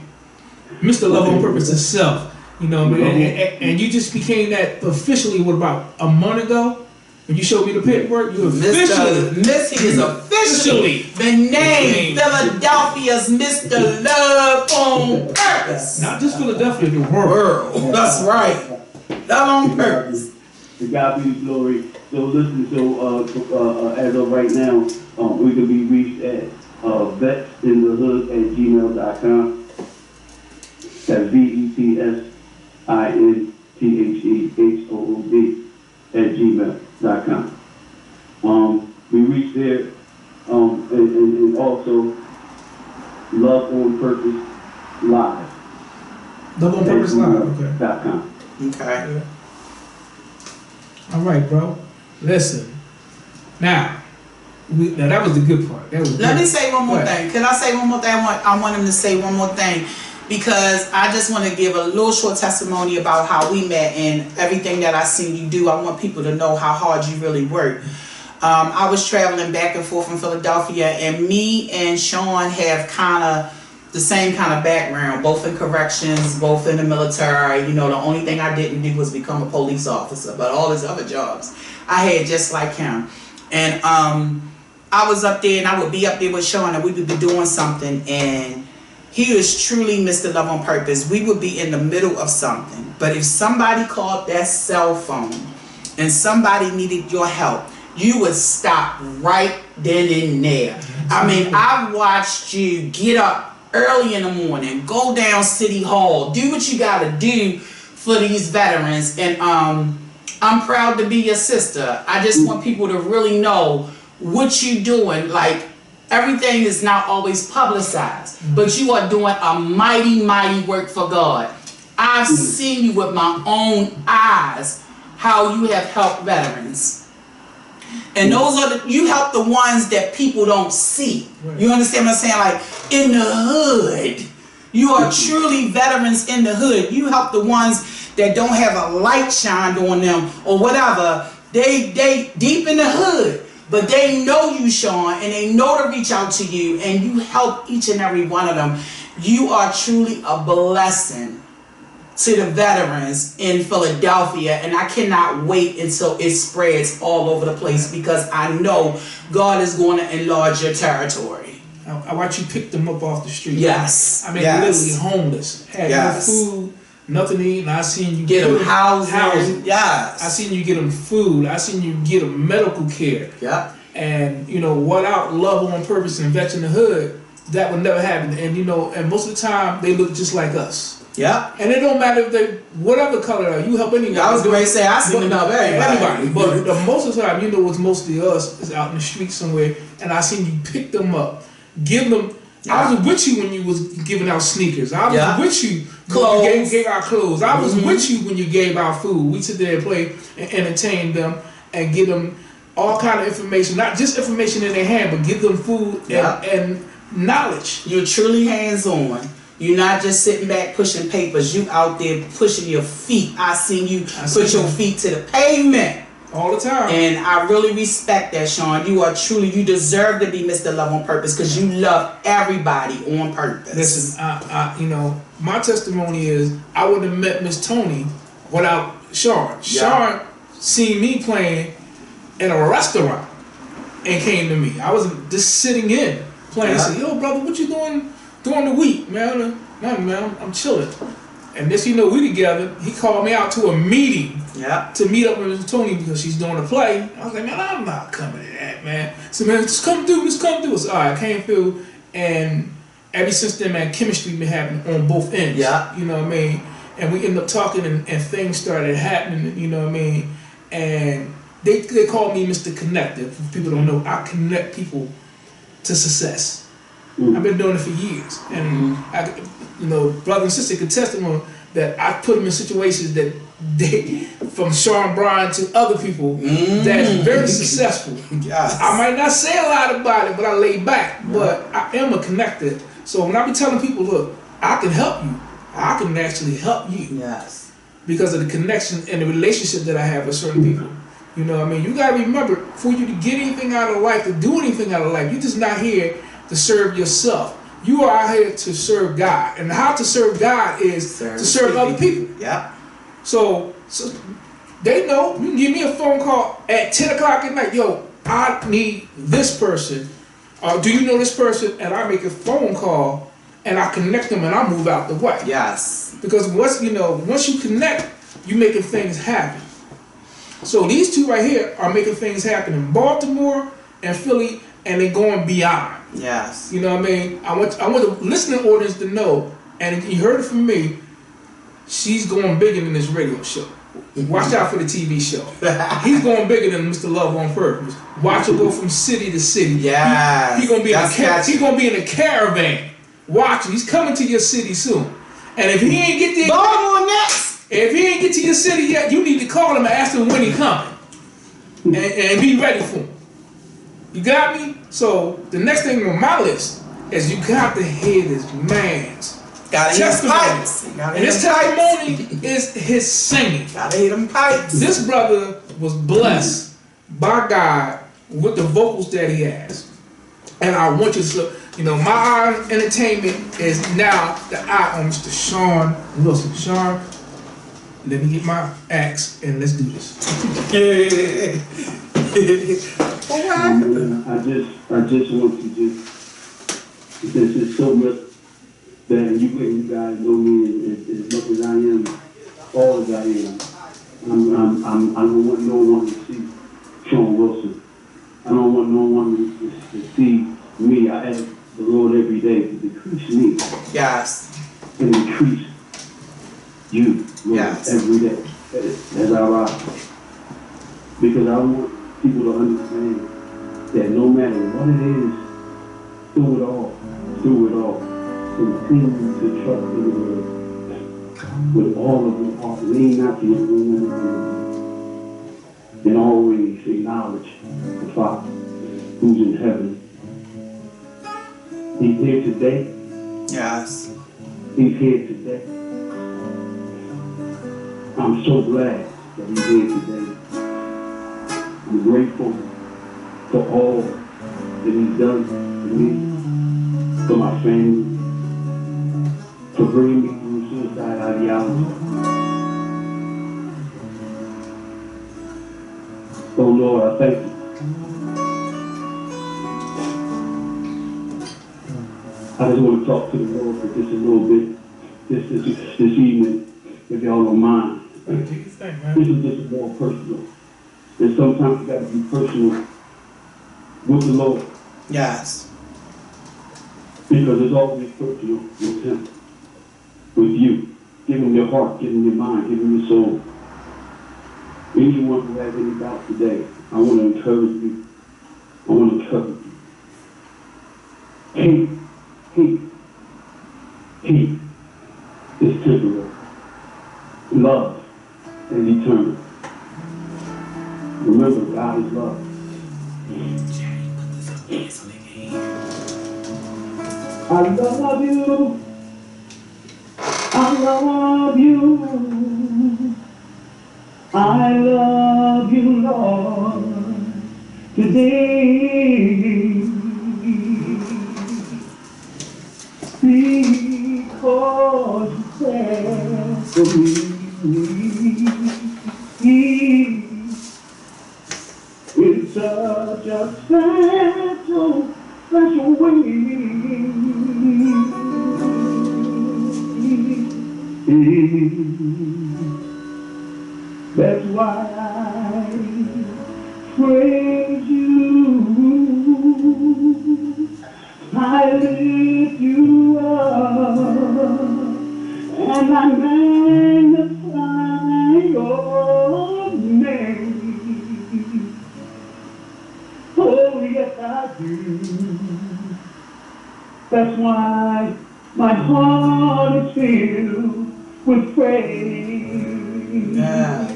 [SPEAKER 2] Mr. Love on Purpose himself. And you just became that officially. What, about a month ago? When you showed me the paperwork, you officially.
[SPEAKER 1] He is officially been named Philadelphia's Mr. Love on Purpose.
[SPEAKER 2] Not just Philadelphia, the world.
[SPEAKER 1] That's right. Love on Purpose.
[SPEAKER 3] To God be the glory. So listen, as of right now, we can be reached at vetsinthehood@gmail.com. That's VETSINTHEHOOD@gmail.com. We reach there, and also Love on Purpose Live.
[SPEAKER 2] Love on Purpose Live.
[SPEAKER 3] .com.
[SPEAKER 1] Okay.
[SPEAKER 2] All right, bro. Listen. Now that was the good part.
[SPEAKER 1] Let me say one more thing. Can I say one more thing? I want him to say one more thing, because I just want to give a little short testimony about how we met and everything that I seen you do. I want people to know how hard you really work. I was traveling back and forth from Philadelphia, and me and Sean have kind of the same kind of background, both in corrections, both in the military. The only thing I didn't do was become a police officer, but all his other jobs I had just like him. And I was up there, and I would be up there with Sean, and we would be doing something, and he is truly Mr. Love on Purpose. We would be in the middle of something, but if somebody called that cell phone and somebody needed your help, you would stop right then and there. I mean, I've watched you get up early in the morning, go down City Hall, do what you gotta do for these veterans, and I'm proud to be your sister. I just want people to really know what you're doing. Like, everything is not always publicized, but you are doing a mighty, mighty work for God. I've seen you with my own eyes, how you have helped veterans. And you help the ones that people don't see. You understand what I'm saying? Like, in the hood. You are truly veterans in the hood. You help the ones that don't have a light shined on them or whatever. They deep in the hood. But they know you, Sean, and they know to reach out to you, and you help each and every one of them. You are truly a blessing to the veterans in Philadelphia, and I cannot wait until it spreads all over the place, because I know God is going to enlarge your territory.
[SPEAKER 2] I watch you pick them up off the street.
[SPEAKER 1] Yes.
[SPEAKER 2] I mean, literally homeless, had no food, nothing to eat, and I seen you
[SPEAKER 1] get them housing. Yes.
[SPEAKER 2] I seen you get them food. I seen you get them medical care.
[SPEAKER 1] Yep.
[SPEAKER 2] And without Love on Purpose and Vets in the Hood, that would never happen. And and most of the time they look just like us.
[SPEAKER 1] Yeah.
[SPEAKER 2] And it don't matter if they, whatever color are, you help anybody.
[SPEAKER 1] I was going to say, I seen them help everybody.
[SPEAKER 2] But the most of the time, you know what's mostly us is out in the street somewhere, and I seen you pick them up, give them. Yeah. I was with you when you was giving out sneakers. I was with you when you gave out clothes. I was with you when you gave out food. We sit there and play and entertain them and give them all kind of information, not just information in their hand, but give them food and knowledge.
[SPEAKER 1] You're truly hands-on. You're not just sitting back pushing papers. You out there pushing your feet. I seen you put your feet to the pavement.
[SPEAKER 2] All the time.
[SPEAKER 1] And I really respect that, Sean. You are truly, you deserve to be Mr. Love on Purpose because you love everybody on purpose.
[SPEAKER 2] Listen, you know, my testimony is I would have met Miss Tony without Sean. Sean seen me playing in a restaurant and came to me. I was just sitting in playing. I said, yo, brother, what you doing during the week, man? Nothing, man. I'm chilling. And this, you know, we together. He called me out to a meeting to meet up with Miss Tony because she's doing a play. I was like, man, I'm not coming to that, man. So, man, just come through, just come through. So, all right, I came through, and ever since then, man, chemistry been happening on both ends. Yeah. You know what I mean? And we ended up talking, and things started happening, you know what I mean? And they called me Mr. Connector. If people don't know, I connect people to success. I've been doing it for years. And, you know, brother and sister can testimony that I put them in situations that they, from Sean Bryan to other people, that's very successful. I might not say a lot about it, but I lay back. But I am a connector. So when I be telling people, look, I can help you. I can actually help you. Yes. Because of the connection and the relationship that I have with certain people. You know what I mean? You got to remember, for you to get anything out of life, to do anything out of life, you're just not here to serve yourself. You are out here to serve God. And how to serve God is to serve other people. Yeah. So they know. You can give me a phone call at 10 o'clock at night. Yo, I need this person. Do you know this person? And I make a phone call and I connect them and I move out the way. Yes. Because once you connect, you're making things happen. So these two right here are making things happen in Baltimore and Philly, and they're going beyond. Yes. You know what I mean? I want the listening audience to know, and you heard it from me, she's going bigger than this radio show. Watch out for the TV show. He's going bigger than Mr. Love on Purpose. Watch him go from city to city. Yeah. He's gonna be in a caravan. Watch him. He's coming to your city soon. And if he ain't get there, if he ain't get to your city yet, you need to call him and ask him when he coming. And be ready for him. You got me? So the next thing on my list is you got to hear this man's testimony. And his testimony is his singing. Gotta hear them pipes. This brother was blessed by God with the vocals that he has. And I want you to look, you know, my eye entertainment is now the eye on Mr. Sean Wilson. Sean, let me get my axe and let's do this.
[SPEAKER 3] I just want to this is so much that you guys know me as much as I am, all as I am. I don't want no one to see Sean Wilson. I don't want no one to see me. I ask the Lord every day to decrease me. Yes. And increase you, Lord, every day. As I rise. Because I want people to understand that no matter what it is, through it all, continue to trust in the Lord with all of your heart. Lean not to your own understanding, and always acknowledge the Father who's in heaven. He's here today. Yes. He's here today. I'm so glad that he's here today. I'm grateful for all that he's done for me, for my family, for bringing me through suicide ideology. Oh Lord, I thank you. I just want to talk to the Lord for just a little bit, this evening, if y'all don't mind. This is just more personal. And sometimes you got to be personal with the Lord. Yes. Because it's always personal with Him, with you. your heart, give him your mind, give him your soul. Anyone who has any doubt today, I want to encourage you. I want to encourage you. Hate is temporary. Love is eternal. Remember, God is love. I love you. I love you. I love you, Lord, today. Because you care for me. It's such a special, special way. That's why I praise you. I lift you up and I magnify your name. Oh, yes, I do. That's why my heart is filled with praise.
[SPEAKER 1] Yeah.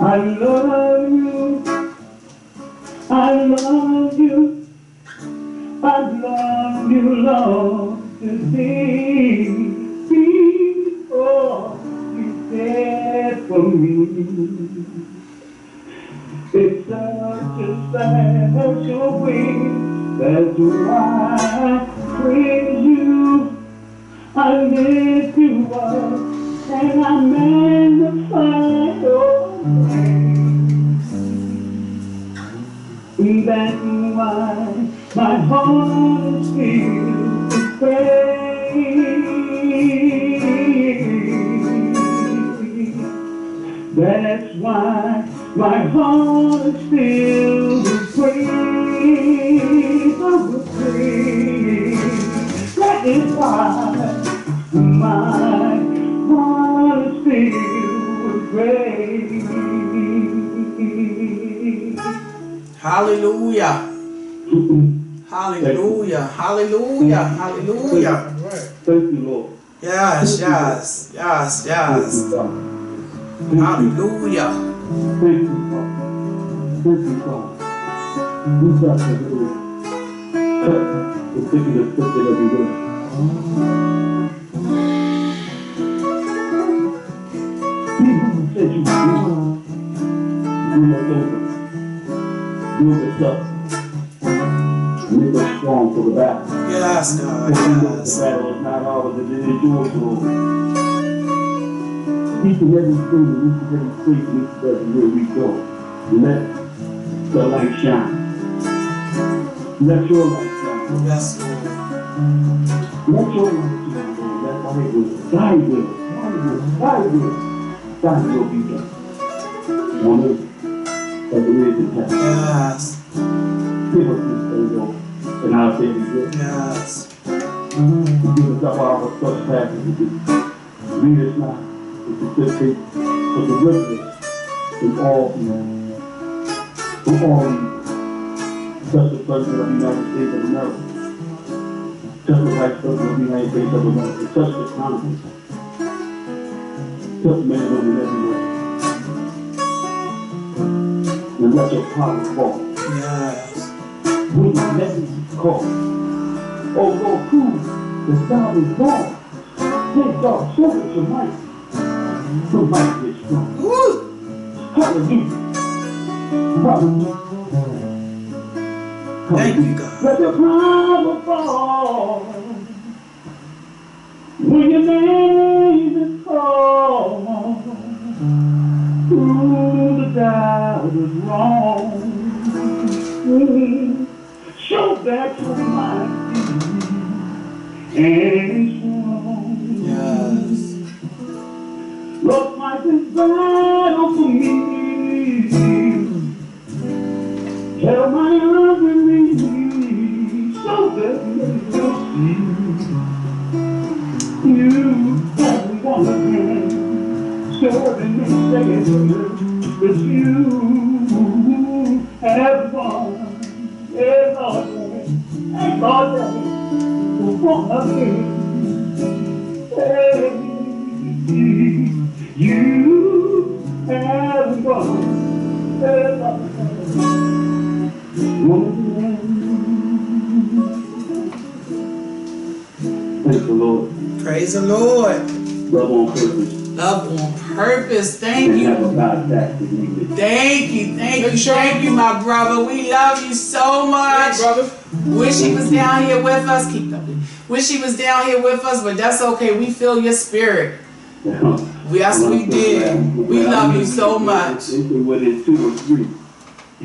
[SPEAKER 3] I love you. I love you. I love you, Lord, today. Because you cared for me. It's such a special way. That's why I praise you. I lift you up and I magnify your name. That's why my heart is filled with praise. That's why my heart is filled with praise. Oh, with praise. That is why my heart is filled with praise.
[SPEAKER 1] Hallelujah. Hallelujah. Hallelujah. Hallelujah.
[SPEAKER 3] Thank you, Lord.
[SPEAKER 1] Yes, yes, yes, yes. Hallelujah.
[SPEAKER 3] Thank you, Father. Thank you, Father. We got to do touch the particular scripture that we do. People who said you do us over, build us up, make us strong for the battle.
[SPEAKER 1] Yes, God, yes.
[SPEAKER 3] The battle is not ours, it is yours, Lord. Each and every thing, each and every place, each and everywhere we go, let the light shine. Let your light shine.
[SPEAKER 1] Yes, Lord.
[SPEAKER 3] Let your light shine, Lord. Let thy will, thy will, thy will, thy will be done. On earth, as it is in heaven.
[SPEAKER 1] Yes.
[SPEAKER 3] Give us this day, Lord, and our daily bread.
[SPEAKER 1] Yes.
[SPEAKER 3] Forgive us of our trespasses. Lead us not into temptation, but deliver us from all evil. From all evil. Touch the President of the United States of America. Touch the Vice President of the United States of America. Touch the Congress. Touch men and women everywhere. And let your power fall.
[SPEAKER 1] Yes.
[SPEAKER 3] We will never call. Oh Lord, prove that God is God. Take God, show us your might. The might is strong.
[SPEAKER 1] Woo.
[SPEAKER 3] Hallelujah. Hallelujah.
[SPEAKER 1] Thank you, God.
[SPEAKER 3] Let your power fall. When your name is called, through the doubt is wrong. Show that you're mighty and strong.
[SPEAKER 1] Yes.
[SPEAKER 3] Lord, fight this battle for me. Tell my unbelief so that they will see. But you have gone, and all that won't again. You have gone, and all Praise the Lord.
[SPEAKER 1] Praise the Lord.
[SPEAKER 3] Love on purpose.
[SPEAKER 1] Love on purpose. Thank
[SPEAKER 3] And
[SPEAKER 1] you.
[SPEAKER 3] have a God back to you.
[SPEAKER 1] Thank you, my brother. We love you so much.
[SPEAKER 2] brother.
[SPEAKER 1] Wish he was down here with us. Keep up. Wish he was down here with us, but that's okay. We feel your spirit. Yes, we did. We love you so much.
[SPEAKER 3] Within 2 or 3.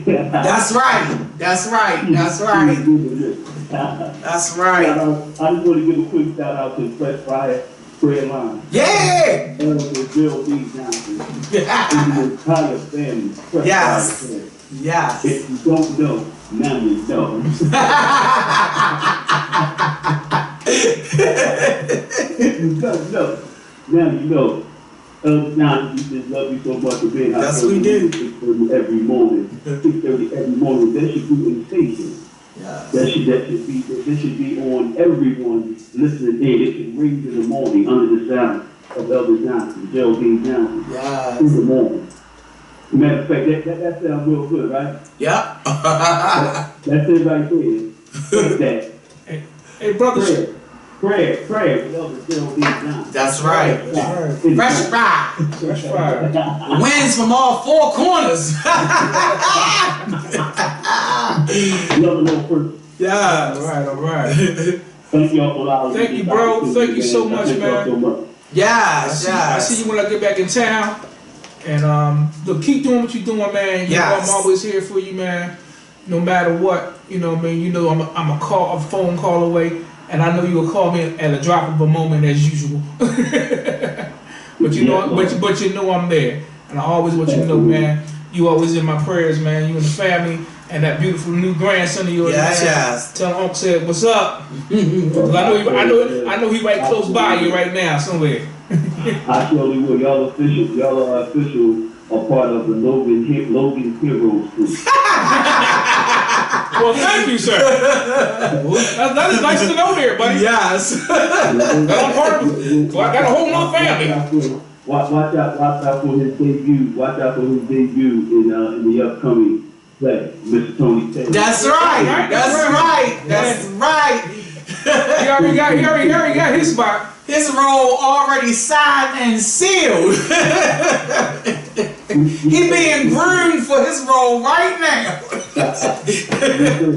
[SPEAKER 1] That's right. That's right. That's right. That's right.
[SPEAKER 3] I just want to give a quick shout out to Fresh Fire Prayer Line.
[SPEAKER 1] Yeah.
[SPEAKER 3] Elder Bill B. Johnson. And the entire family. Fresh
[SPEAKER 1] Yes.
[SPEAKER 3] Fire.
[SPEAKER 1] Yes.
[SPEAKER 3] If you don't know, now you know. If you don't know, now you know. Now we just love you so much for being out.
[SPEAKER 1] Yes, we do.
[SPEAKER 3] 6:30 every morning. 6:30 every morning. That should be in the station.
[SPEAKER 1] Yes.
[SPEAKER 3] That should be on everyone listening in. It should ring in the morning under the sound of Elder Johnson, Geraldine Johnson.
[SPEAKER 1] Yes.
[SPEAKER 3] In the morning. Matter of fact, that sounds real good, right?
[SPEAKER 1] Yep.
[SPEAKER 3] That's it right there. Take that.
[SPEAKER 2] Hey, brother.
[SPEAKER 3] Prayer with Elder Geraldine Johnson.
[SPEAKER 1] That's right. Fresh fry.
[SPEAKER 2] Fresh fire.
[SPEAKER 1] Wins from all 4 corners.
[SPEAKER 3] Love no person.
[SPEAKER 1] Yeah.
[SPEAKER 2] All right.
[SPEAKER 3] Thank y'all for allowing me.
[SPEAKER 2] Thank you, bro. Thank you so much,
[SPEAKER 3] Thank y'all so
[SPEAKER 2] man.
[SPEAKER 3] much.
[SPEAKER 1] Yes.
[SPEAKER 2] I see you when I get back in town. And look, keep doing what you're doing, man. You know
[SPEAKER 1] Yes.
[SPEAKER 2] I'm always here for you, man. No matter what, you know, man. You know I'm a phone call away, and I know you'll call me at a drop of a moment as usual. But you know, but you know I'm there, and I always want you to know, man. You always in my prayers, man. You and the family, and that beautiful new grandson of yours.
[SPEAKER 1] Yes,
[SPEAKER 2] man.
[SPEAKER 1] yes.
[SPEAKER 2] Tell Uncle said, "What's up?" I know he right close by you right now somewhere.
[SPEAKER 3] I surely will. Y'all are official a part of the Logan Heroes group.
[SPEAKER 2] Well, thank you, sir. That is nice to know there, buddy.
[SPEAKER 1] Yes.
[SPEAKER 2] I'm part of it. Well, I got a whole new family.
[SPEAKER 3] Watch out for his debut. Watch out for his debut in the upcoming play, Mr. Tony Taylor.
[SPEAKER 1] That's right. That's right. That's right.
[SPEAKER 2] He already got his spot.
[SPEAKER 1] His role already signed and sealed. He being groomed for his role right now.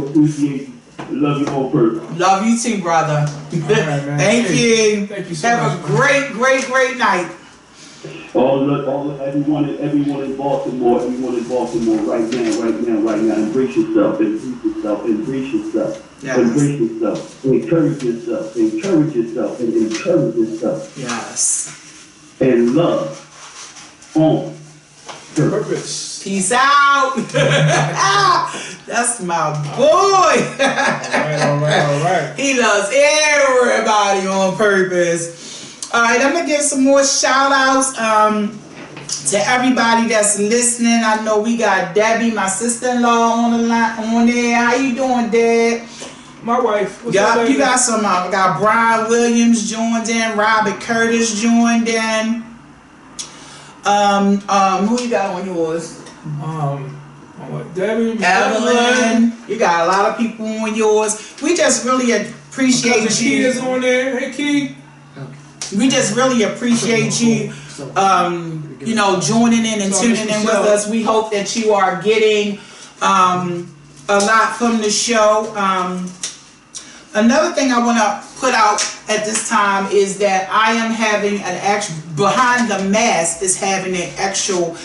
[SPEAKER 3] Appreciate you. Love you on purpose.
[SPEAKER 1] Love you too, brother.
[SPEAKER 2] All right, man.
[SPEAKER 1] Thank you.
[SPEAKER 2] Thank you so
[SPEAKER 1] Have
[SPEAKER 2] much.
[SPEAKER 1] a great night.
[SPEAKER 3] Everyone in Baltimore, right now. Embrace yourself.
[SPEAKER 1] Yes.
[SPEAKER 3] Embrace yourself. Encourage yourself.
[SPEAKER 1] Yes.
[SPEAKER 3] And love on
[SPEAKER 2] Purpose.
[SPEAKER 1] Peace out. That's my boy.
[SPEAKER 2] All right.
[SPEAKER 1] He loves everybody on purpose. All right, I'm gonna give some more shout outs to everybody that's listening. I know we got Debbie, my sister-in-law, on the line on there. How you doing, Deb?
[SPEAKER 2] My wife. What's up,
[SPEAKER 1] Yeah,
[SPEAKER 2] baby?
[SPEAKER 1] you got some. Got Brian Williams joined in, Robert Curtis joined in. Who you got on yours?
[SPEAKER 2] Debbie,
[SPEAKER 1] Evelyn. You got a lot of people on yours. We just really appreciate
[SPEAKER 2] Key
[SPEAKER 1] you.
[SPEAKER 2] is on there. Hey, Key.
[SPEAKER 1] We just really appreciate you, you know, joining in and tuning in with us. We hope that you are getting a lot from the show. Another thing I want to put out at this time is that I am having an actual, Behind the Mask is having an actual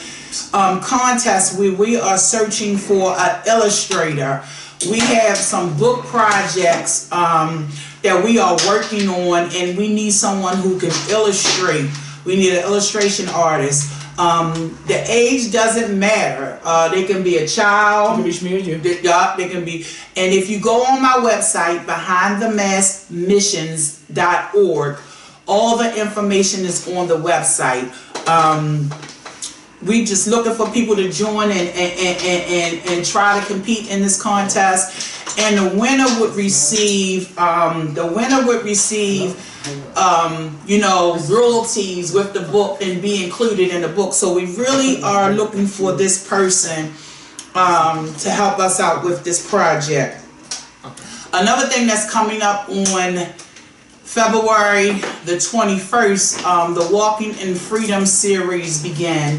[SPEAKER 1] contest where we are searching for an illustrator. We have some book projects that we are working on, and we need someone who can illustrate. We need an illustration artist. The age doesn't matter. They can be a child.
[SPEAKER 2] They
[SPEAKER 1] can be. And if you go on my website, behindthemaskmissions.org, all the information is on the website. we just looking for people to join and try to compete in this contest. And the winner would receive you know, royalties with the book and be included in the book. So we really are looking for this person to help us out with this project. Another thing that's coming up on February the 21st, the Walking in Freedom series began,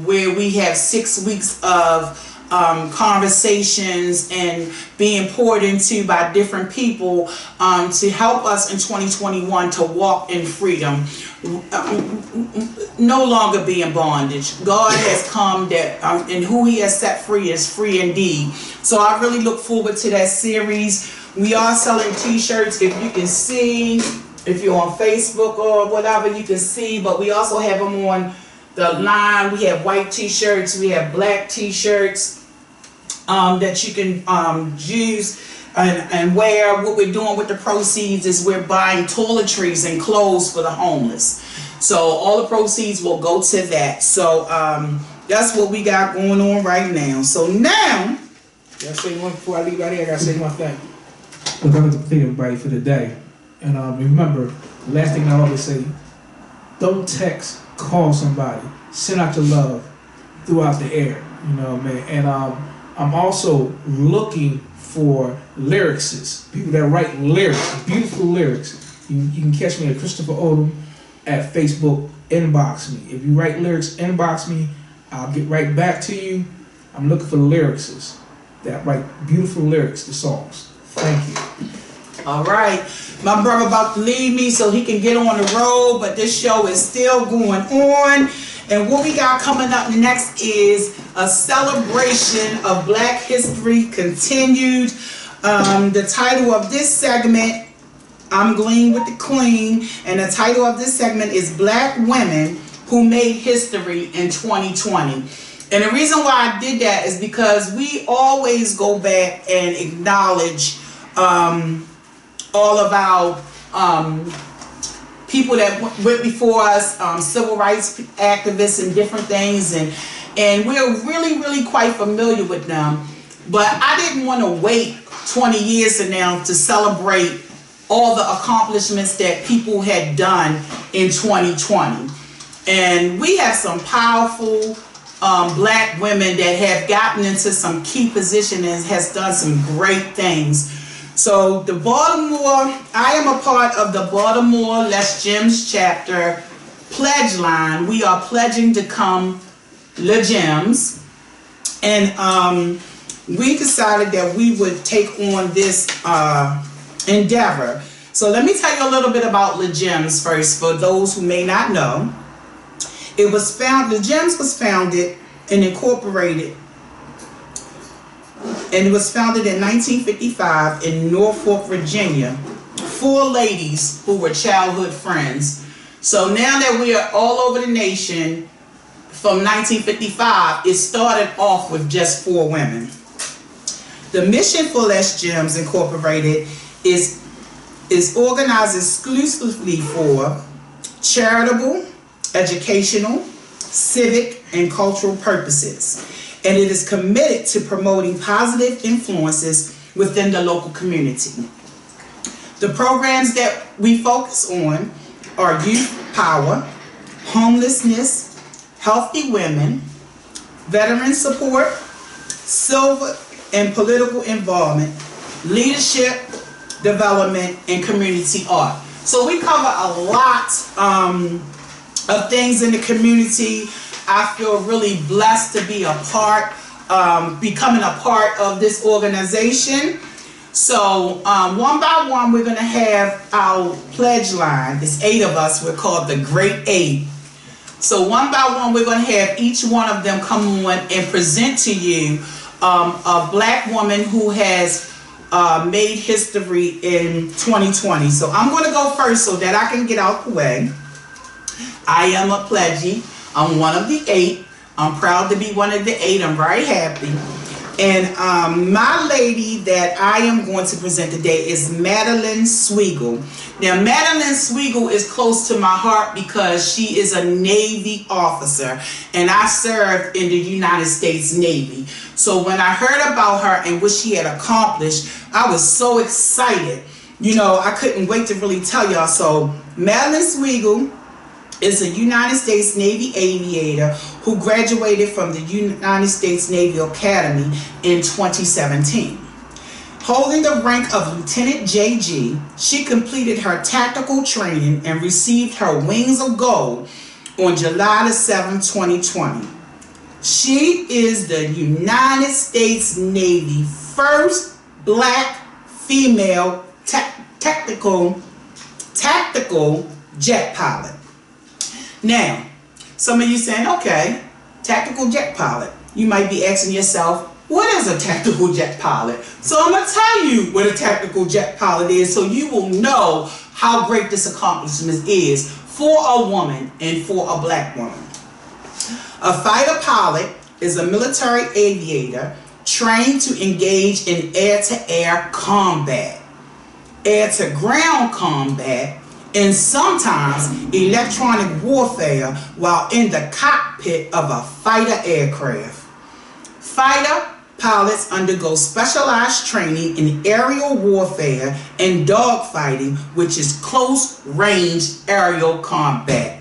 [SPEAKER 1] where we have 6 weeks of conversations and being poured into by different people to help us in 2021 to walk in freedom, no longer be in bondage. God has come that and who he has set free is free indeed. So I really look forward to that series. We are selling t-shirts, if you can see, if you're on Facebook or whatever, you can see, but we also have them on the line. We have white t-shirts, we have black t-shirts that you can use and wear. What we're doing with the proceeds is we're buying toiletries and clothes for the homeless. So all the proceeds will go to that. So that's what we got going on right now. So now,
[SPEAKER 2] I say one before I leave out here. I gotta say one thing. Look, I want to thank everybody for the day. And remember, the last thing I always say: don't text, call somebody, send out your love throughout the air. You know, man. And I'm also looking for lyricists, people that write lyrics, beautiful lyrics. You can catch me at Christopher Odom at Facebook. Inbox me. If you write lyrics, inbox me. I'll get right back to you. I'm looking for lyricists that write beautiful lyrics to songs. Thank you.
[SPEAKER 1] all right. My brother about to leave me so he can get on the road, but this show is still going on. And what we got coming up next is a celebration of Black History Continued. The title of this segment, I'm Glean with the Queen, and the title of this segment is Black Women Who Made History in 2020. And the reason why I did that is because we always go back and acknowledge all of our people that went before us, civil rights activists and different things, and we're really quite familiar with them. But I didn't want to wait 20 years from now to celebrate all the accomplishments that people had done in 2020. And we have some powerful black women that have gotten into some key positions and has done some great things. So the Baltimore, I am a part of the Baltimore Les Gems chapter pledge line. We are pledging to come Les Gems, and we decided that we would take on this endeavor. So let me tell you a little bit about Les Gems first, for those who may not know. It was Les Gems was founded and incorporated, and it was founded in 1955 in Norfolk, Virginia. 4 ladies who were childhood friends. So now that we are all over the nation, from 1955, it started off with just 4 women. The mission for Les Gems Incorporated is organized exclusively for charitable, educational, civic, and cultural purposes, and it is committed to promoting positive influences within the local community. The programs that we focus on are youth power, homelessness, healthy women, veteran support, civil and political involvement, leadership development, and community art. So we cover a lot of things in the community. I feel really blessed to be a part, becoming a part of this organization. So one by one, we're going to have our pledge line. There's 8 of us. We're called the Great 8. So one by one, we're going to have each one of them come on and present to you a black woman who has made history in 2020. So I'm going to go first so that I can get out the way. I am a pledgee. I'm one of the 8. I'm proud to be one of the 8. I'm very happy. And my lady that I am going to present today is Madeline Swegle. Now, Madeline Swegle is close to my heart because she is a Navy officer, and I served in the United States Navy. So when I heard about her and what she had accomplished, I was so excited. You know, I couldn't wait to really tell y'all. So Madeline Swegle is a United States Navy aviator who graduated from the United States Navy Academy in 2017. Holding the rank of Lieutenant JG, she completed her tactical training and received her Wings of Gold on July the 7th, 2020. She is the United States Navy first black female tactical jet pilot. Now, some of you saying, okay, tactical jet pilot. You might be asking yourself, what is a tactical jet pilot? So I'm going to tell you what a tactical jet pilot is so you will know how great this accomplishment is for a woman and for a black woman. A fighter pilot is a military aviator trained to engage in air-to-air combat, air-to-ground combat, and sometimes electronic warfare while in the cockpit of a fighter aircraft. Fighter pilots undergo specialized training in aerial warfare and dogfighting, which is close-range aerial combat.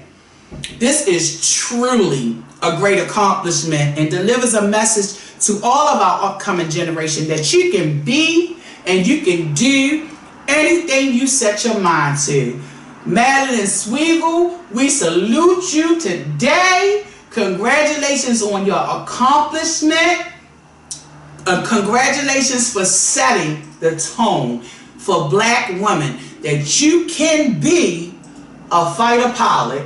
[SPEAKER 1] This is truly a great accomplishment and delivers a message to all of our upcoming generation that you can be and you can do anything you set your mind to. Madeline Swegle, we salute you today. Congratulations on your accomplishment. Congratulations for setting the tone for black women that you can be a fighter pilot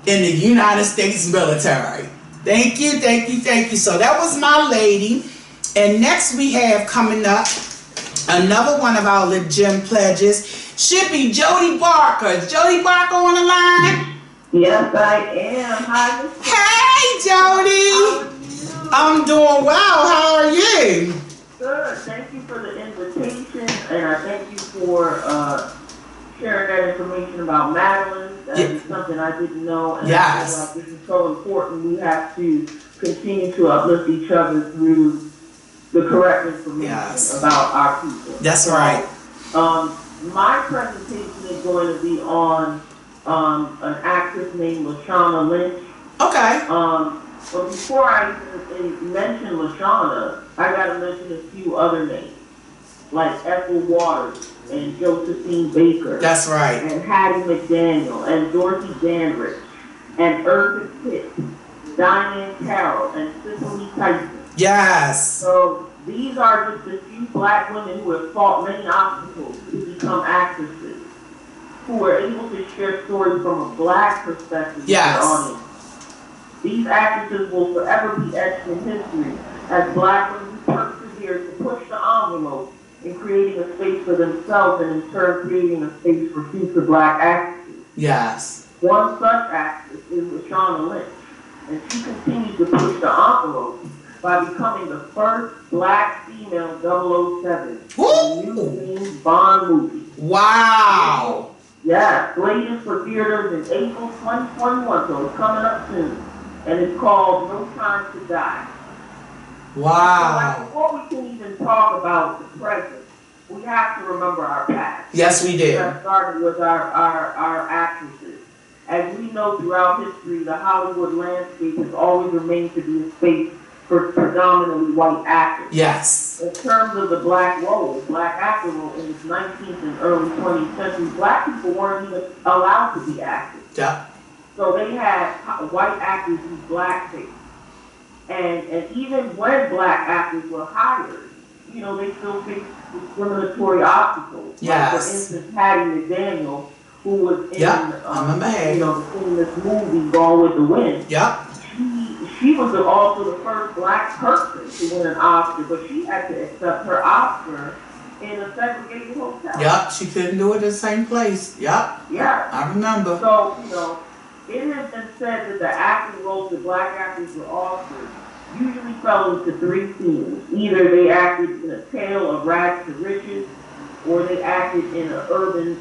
[SPEAKER 1] in the United States military. Thank you, thank you, thank you. So that was my lady. And next we have coming up another one of our little gym pledges. Should be Jody Barker. Is Jody Barker on the line?
[SPEAKER 4] Yes, I am. Hi,
[SPEAKER 1] Hey, Jody. I'm doing well. How are you?
[SPEAKER 4] Good. Thank you for the invitation, and I thank you for sharing that information about Madeline. That is something I didn't know, and I feel like this is so important. We have to continue to uplift each other through the correct information about our people.
[SPEAKER 1] That's right.
[SPEAKER 4] My presentation is going to be on an actress named Lashana Lynch.
[SPEAKER 1] Okay.
[SPEAKER 4] But before I even mention Lashana, I got to mention a few other names, like Ethel Waters and Josephine Baker.
[SPEAKER 1] That's right.
[SPEAKER 4] And Hattie McDaniel and Dorothy Dandridge and Irvin Pitt, Diane Carroll and Cicely Tyson.
[SPEAKER 1] Yes.
[SPEAKER 4] So these are just a few black women who have fought many obstacles to become actresses, who are able to share stories from a black perspective with their audience. These actresses will forever be etched in history as black women who persevere to push the envelope in creating a space for themselves and in turn creating a space for future black actresses.
[SPEAKER 1] Yes.
[SPEAKER 4] One such actress is Lashana Lynch, and she continues to push the envelope by becoming the first black female 007 in the new James Bond movie.
[SPEAKER 1] Wow.
[SPEAKER 4] Yeah, slated for theaters in April 2021, so it's coming up soon. And it's called No Time to Die.
[SPEAKER 1] Wow.
[SPEAKER 4] So, before we can even talk about the present, we have to remember our past.
[SPEAKER 1] Yes, we do.
[SPEAKER 4] That started with our actresses. As we know throughout history, the Hollywood landscape has always remained to be a space for predominantly white actors.
[SPEAKER 1] Yes.
[SPEAKER 4] In terms of the black role, black actor role in the 19th and early 20th century, black people weren't even allowed to be actors.
[SPEAKER 1] Yeah.
[SPEAKER 4] So they had white actors use blackface. And even when black actors were hired, you know, they still faced discriminatory obstacles.
[SPEAKER 1] Yes.
[SPEAKER 4] Like, for instance, Hattie McDaniel, who was in the famous movie Gone with the Wind.
[SPEAKER 1] Yep.
[SPEAKER 4] She was also the first black person to win an Oscar, but she had to accept her Oscar in a segregated hotel.
[SPEAKER 1] Yep, she couldn't do it in the same place. Yep.
[SPEAKER 4] Yeah.
[SPEAKER 1] I remember.
[SPEAKER 4] So, you know, it has been said that the acting roles that black actors were offered usually fell into three themes. Either they acted in a tale of rags to riches, or they acted in an urban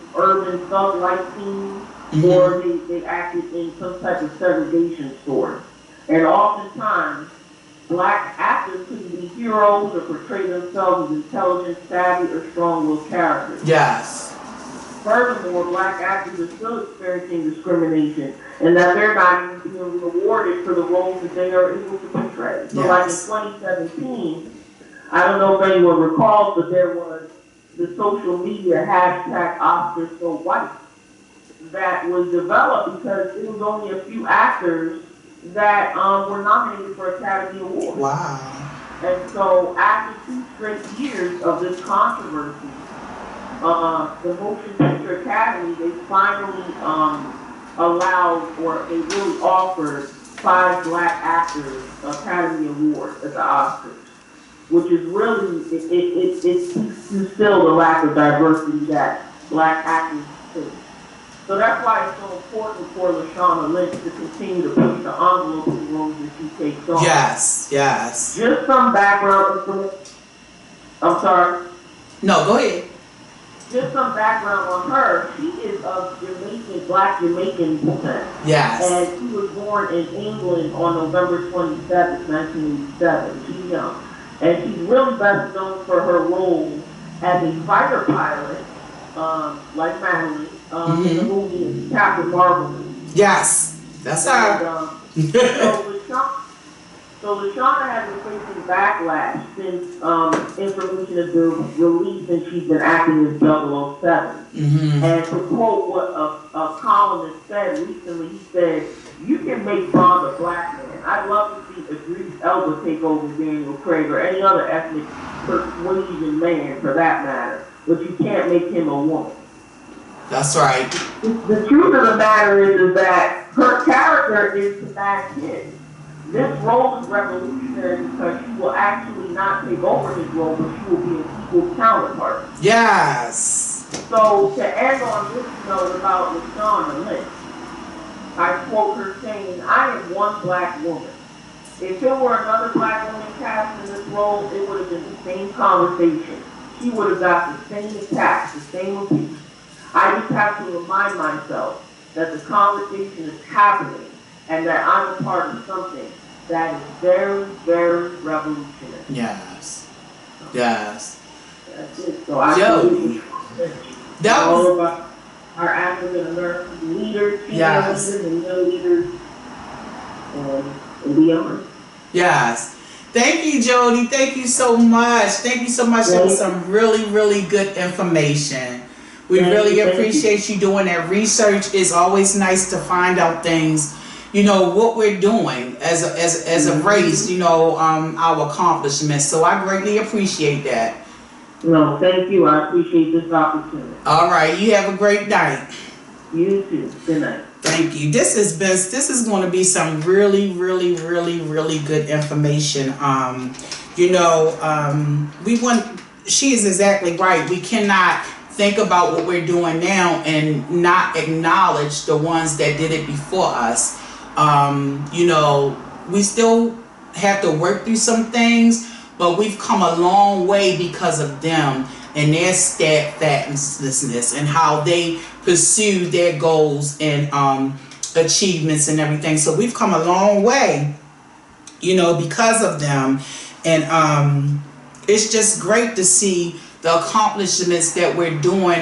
[SPEAKER 4] thug-like theme, or they acted in some type of segregation story. And oftentimes, black actors couldn't be heroes or portray themselves as intelligent, savvy, or strong-willed characters.
[SPEAKER 1] Yes.
[SPEAKER 4] Furthermore, black actors are still experiencing discrimination, and that they're not even being rewarded for the roles that they are able to portray. So like in 2017, I don't know if anyone recalls, but there was the social media hashtag Oscar So White that was developed because it was only a few actors that were nominated for Academy Awards.
[SPEAKER 1] Wow.
[SPEAKER 4] And so after 2 straight years of this controversy, the Motion Picture Academy, they finally allowed, or they really offered 5 black actors Academy Awards at the Oscars, which is really, it speaks to still the lack of diversity that black actors face. So that's why it's so important for Lashana Lynch to continue to push the envelope of the roles that she takes on.
[SPEAKER 1] Yes, yes.
[SPEAKER 4] Just some background information. I'm sorry?
[SPEAKER 1] No, go ahead.
[SPEAKER 4] Just some background on her. She is of black Jamaican descent.
[SPEAKER 1] Yes.
[SPEAKER 4] And she was born in England on November 27, 1987. She's young. And she's really best known for her role as a fighter pilot, like Madeline, in the movie Captain Marvel.
[SPEAKER 1] Yes, that's her.
[SPEAKER 4] So Lashana has been facing backlash since information has been released and she's been acting as 007. And to quote what a columnist said recently, he said, "You can make Bond a black man. I'd love to see Idris Elba take over Daniel Craig or any other ethnic persuasion man for that matter, but you can't make him a woman."
[SPEAKER 1] That's right.
[SPEAKER 4] The truth of the matter is that her character is the bad kid. This role is revolutionary because she will actually not take over his role, but she will be an equal counterpart.
[SPEAKER 1] Yes.
[SPEAKER 4] So to end on this note about Lashana Lynch, I quote her saying, "I am one black woman. If there were another black woman cast in this role, it would have been the same conversation. She would have got the same attacks, the same abuse. I just have to remind myself that the conversation is happening and that I'm a part of something that is very, very revolutionary."
[SPEAKER 1] Yes. Yes.
[SPEAKER 4] That's it. So I believe
[SPEAKER 1] that was
[SPEAKER 4] all about our African American leaders, female leaders, and male leaders, and beyond.
[SPEAKER 1] Yes. Thank you, Jody. Thank you so much. Thank you so much. That was some really, really good information. We really appreciate you doing that research. It's always nice to find out things, you know, what we're doing as a race, you know, our accomplishments. So I greatly appreciate that.
[SPEAKER 4] No, thank you. I appreciate this opportunity.
[SPEAKER 1] All right. You have a great night.
[SPEAKER 4] You too. Good night.
[SPEAKER 1] Thank you. This is going to be some really, really, really, really good information. You know, she is exactly right. We cannot think about what we're doing now and not acknowledge the ones that did it before us. You know, we still have to work through some things, but we've come a long way because of them and their steadfastness and how they pursue their goals and achievements and everything. So we've come a long way, you know, because of them. And it's just great to see the accomplishments that we're doing.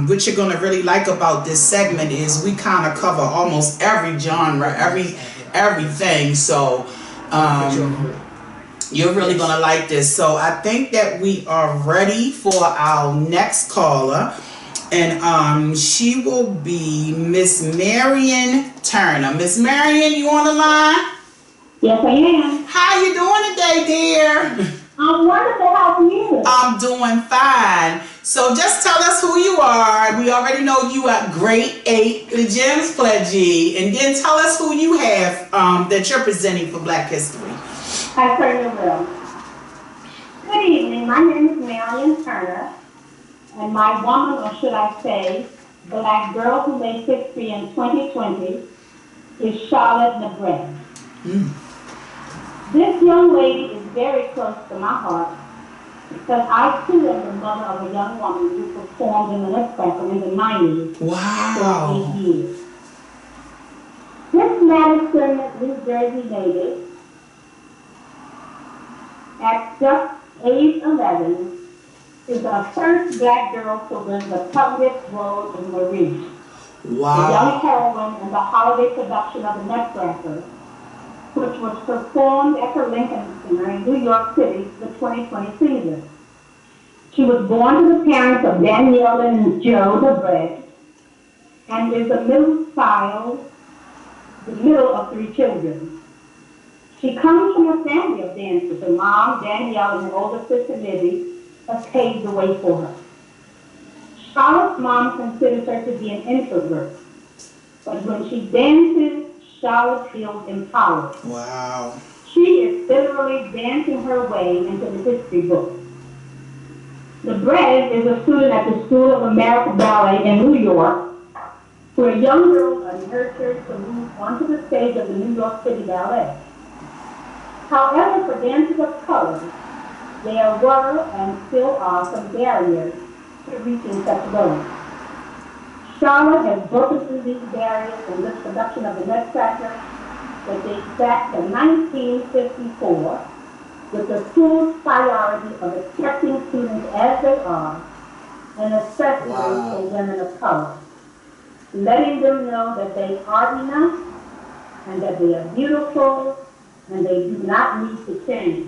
[SPEAKER 1] What you're going to really like about this segment is we kind of cover almost every genre, everything. So you're really going to like this. So I think that we are ready for our next caller. And she will be Miss Marion Turner. Miss Marion, you on the line?
[SPEAKER 5] Yes, I am.
[SPEAKER 1] How you doing today, dear?
[SPEAKER 5] I'm wonderful. How are you?
[SPEAKER 1] I'm doing fine. So just tell us who you are. We already know you are grade 8, the GEMS pledgee. And then tell us who you have that you're presenting for Black History.
[SPEAKER 5] I certainly will. Good evening. My name is Marion Turner. And my woman, or should I say, Black girl who made history in 2020 is Charlotte Nebraska. This young lady is very close to my heart because I too am the mother of a young woman who performed in the Nutcracker in the 90s
[SPEAKER 1] Wow.
[SPEAKER 5] for 8 years. This Madison, New Jersey native, at just age 11, is the first black girl to win the coveted role in Marie, the young heroine in the holiday production of the Nutcracker, which was performed at the Lincoln Center in New York City the 2020 season. She was born to the parents of Danielle and Joe the Bread, and is the middle child, the middle of 3 children. She comes from a family of dancers. Her mom, Danielle, and her older sister, Libby, have paved the way for her. Charlotte's mom considers her to be an introvert, but when she dances, Charlotte feels empowered.
[SPEAKER 1] Wow.
[SPEAKER 5] She is literally dancing her way into the history book. The Bread is a student at the School of American Ballet in New York, where young girls are nurtured to move onto the stage of the New York City Ballet. However, for dancers of color, there were and still are some barriers to reaching such goals. Charlotte has broken through these barriers in this production of the Nutcracker that dates back to 1954 with the school's priority of accepting students as they are, and especially for women of color, letting them know that they are enough and that they are beautiful and they do not need to change.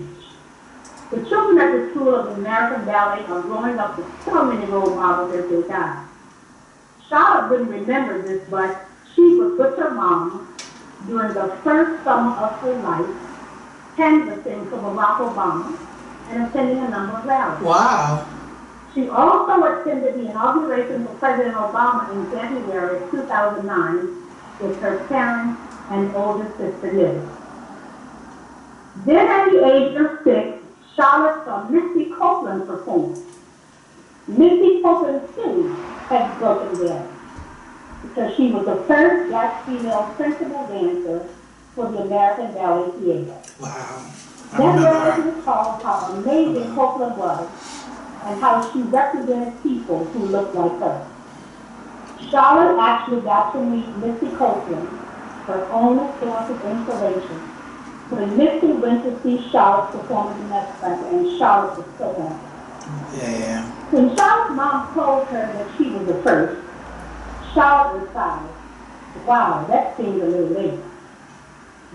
[SPEAKER 5] The children at the School of American Ballet are growing up with so many role models as they die. Charlotte wouldn't remember this, but she was with her mom during the first summer of her life, canvassing for Barack Obama and attending a number of rallies.
[SPEAKER 1] Wow.
[SPEAKER 5] She also attended the inauguration for President Obama in January of 2009 with her parents and older sister Liz. Then at the age of 6, Charlotte saw Misty Copeland perform. Misty Copeland too had broken there because she was the first black female principal dancer for the American Ballet Theater.
[SPEAKER 1] Wow.
[SPEAKER 5] That girl recalls how amazing Copeland was and how she represented people who looked like her. Charlotte actually got to meet Misty Copeland, her own source of inspiration, when Misty went to see Charlotte perform in the Nutcracker, and Charlotte was so happy.
[SPEAKER 1] Yeah.
[SPEAKER 5] When Charlotte's mom told her that she was the first, Charlotte replied, "Wow, that seems a little late."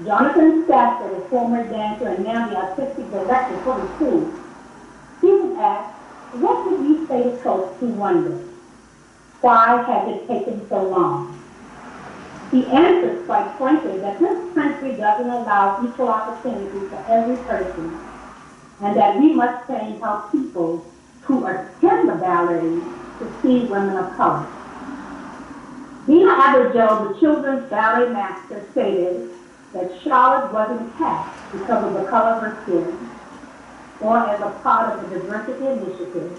[SPEAKER 5] Jonathan Stafford, a former dancer and now the artistic director for the school, he was asked, "What would you say to folks who wonder, why has it taken so long?" He answered quite frankly that this country doesn't allow equal opportunity for every person, and that we must change how people who attend the ballet to see women of color. Dina Aberjo, the children's ballet master, stated that Charlotte wasn't cast because of the color of her skin or as a part of the diversity initiative.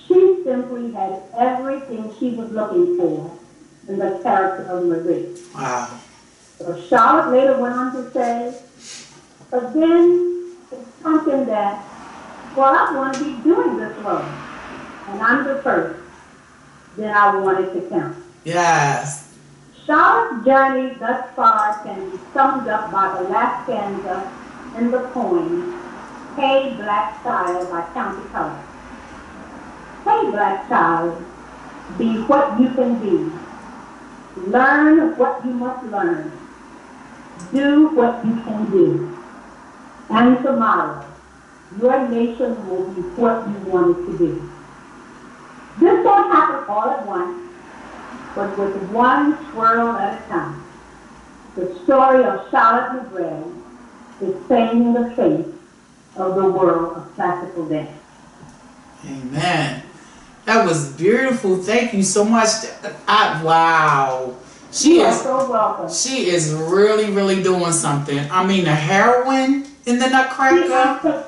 [SPEAKER 5] She simply had everything she was looking for in the character of Marie.
[SPEAKER 1] Wow.
[SPEAKER 5] So Charlotte later went on to say, but then it's something that, well, I want to be doing this role, and I'm the first, then I want it to count.
[SPEAKER 1] Yes.
[SPEAKER 5] Charlotte's journey thus far can be summed up by the last stanza in the poem, Hey Black Child by County Color. Hey Black Child, be what you can be. Learn what you must learn. Do what you can do. And tomorrow, your nation will be what you want it to be. This won't happen all at once, but with one swirl at a time. The story of Charlotte McGrath is changing the face of the world of classical dance.
[SPEAKER 1] Amen. That was beautiful. Thank you so much. Wow.
[SPEAKER 5] You are so welcome.
[SPEAKER 1] She is really, really doing something. I mean, the heroine in the Nutcracker.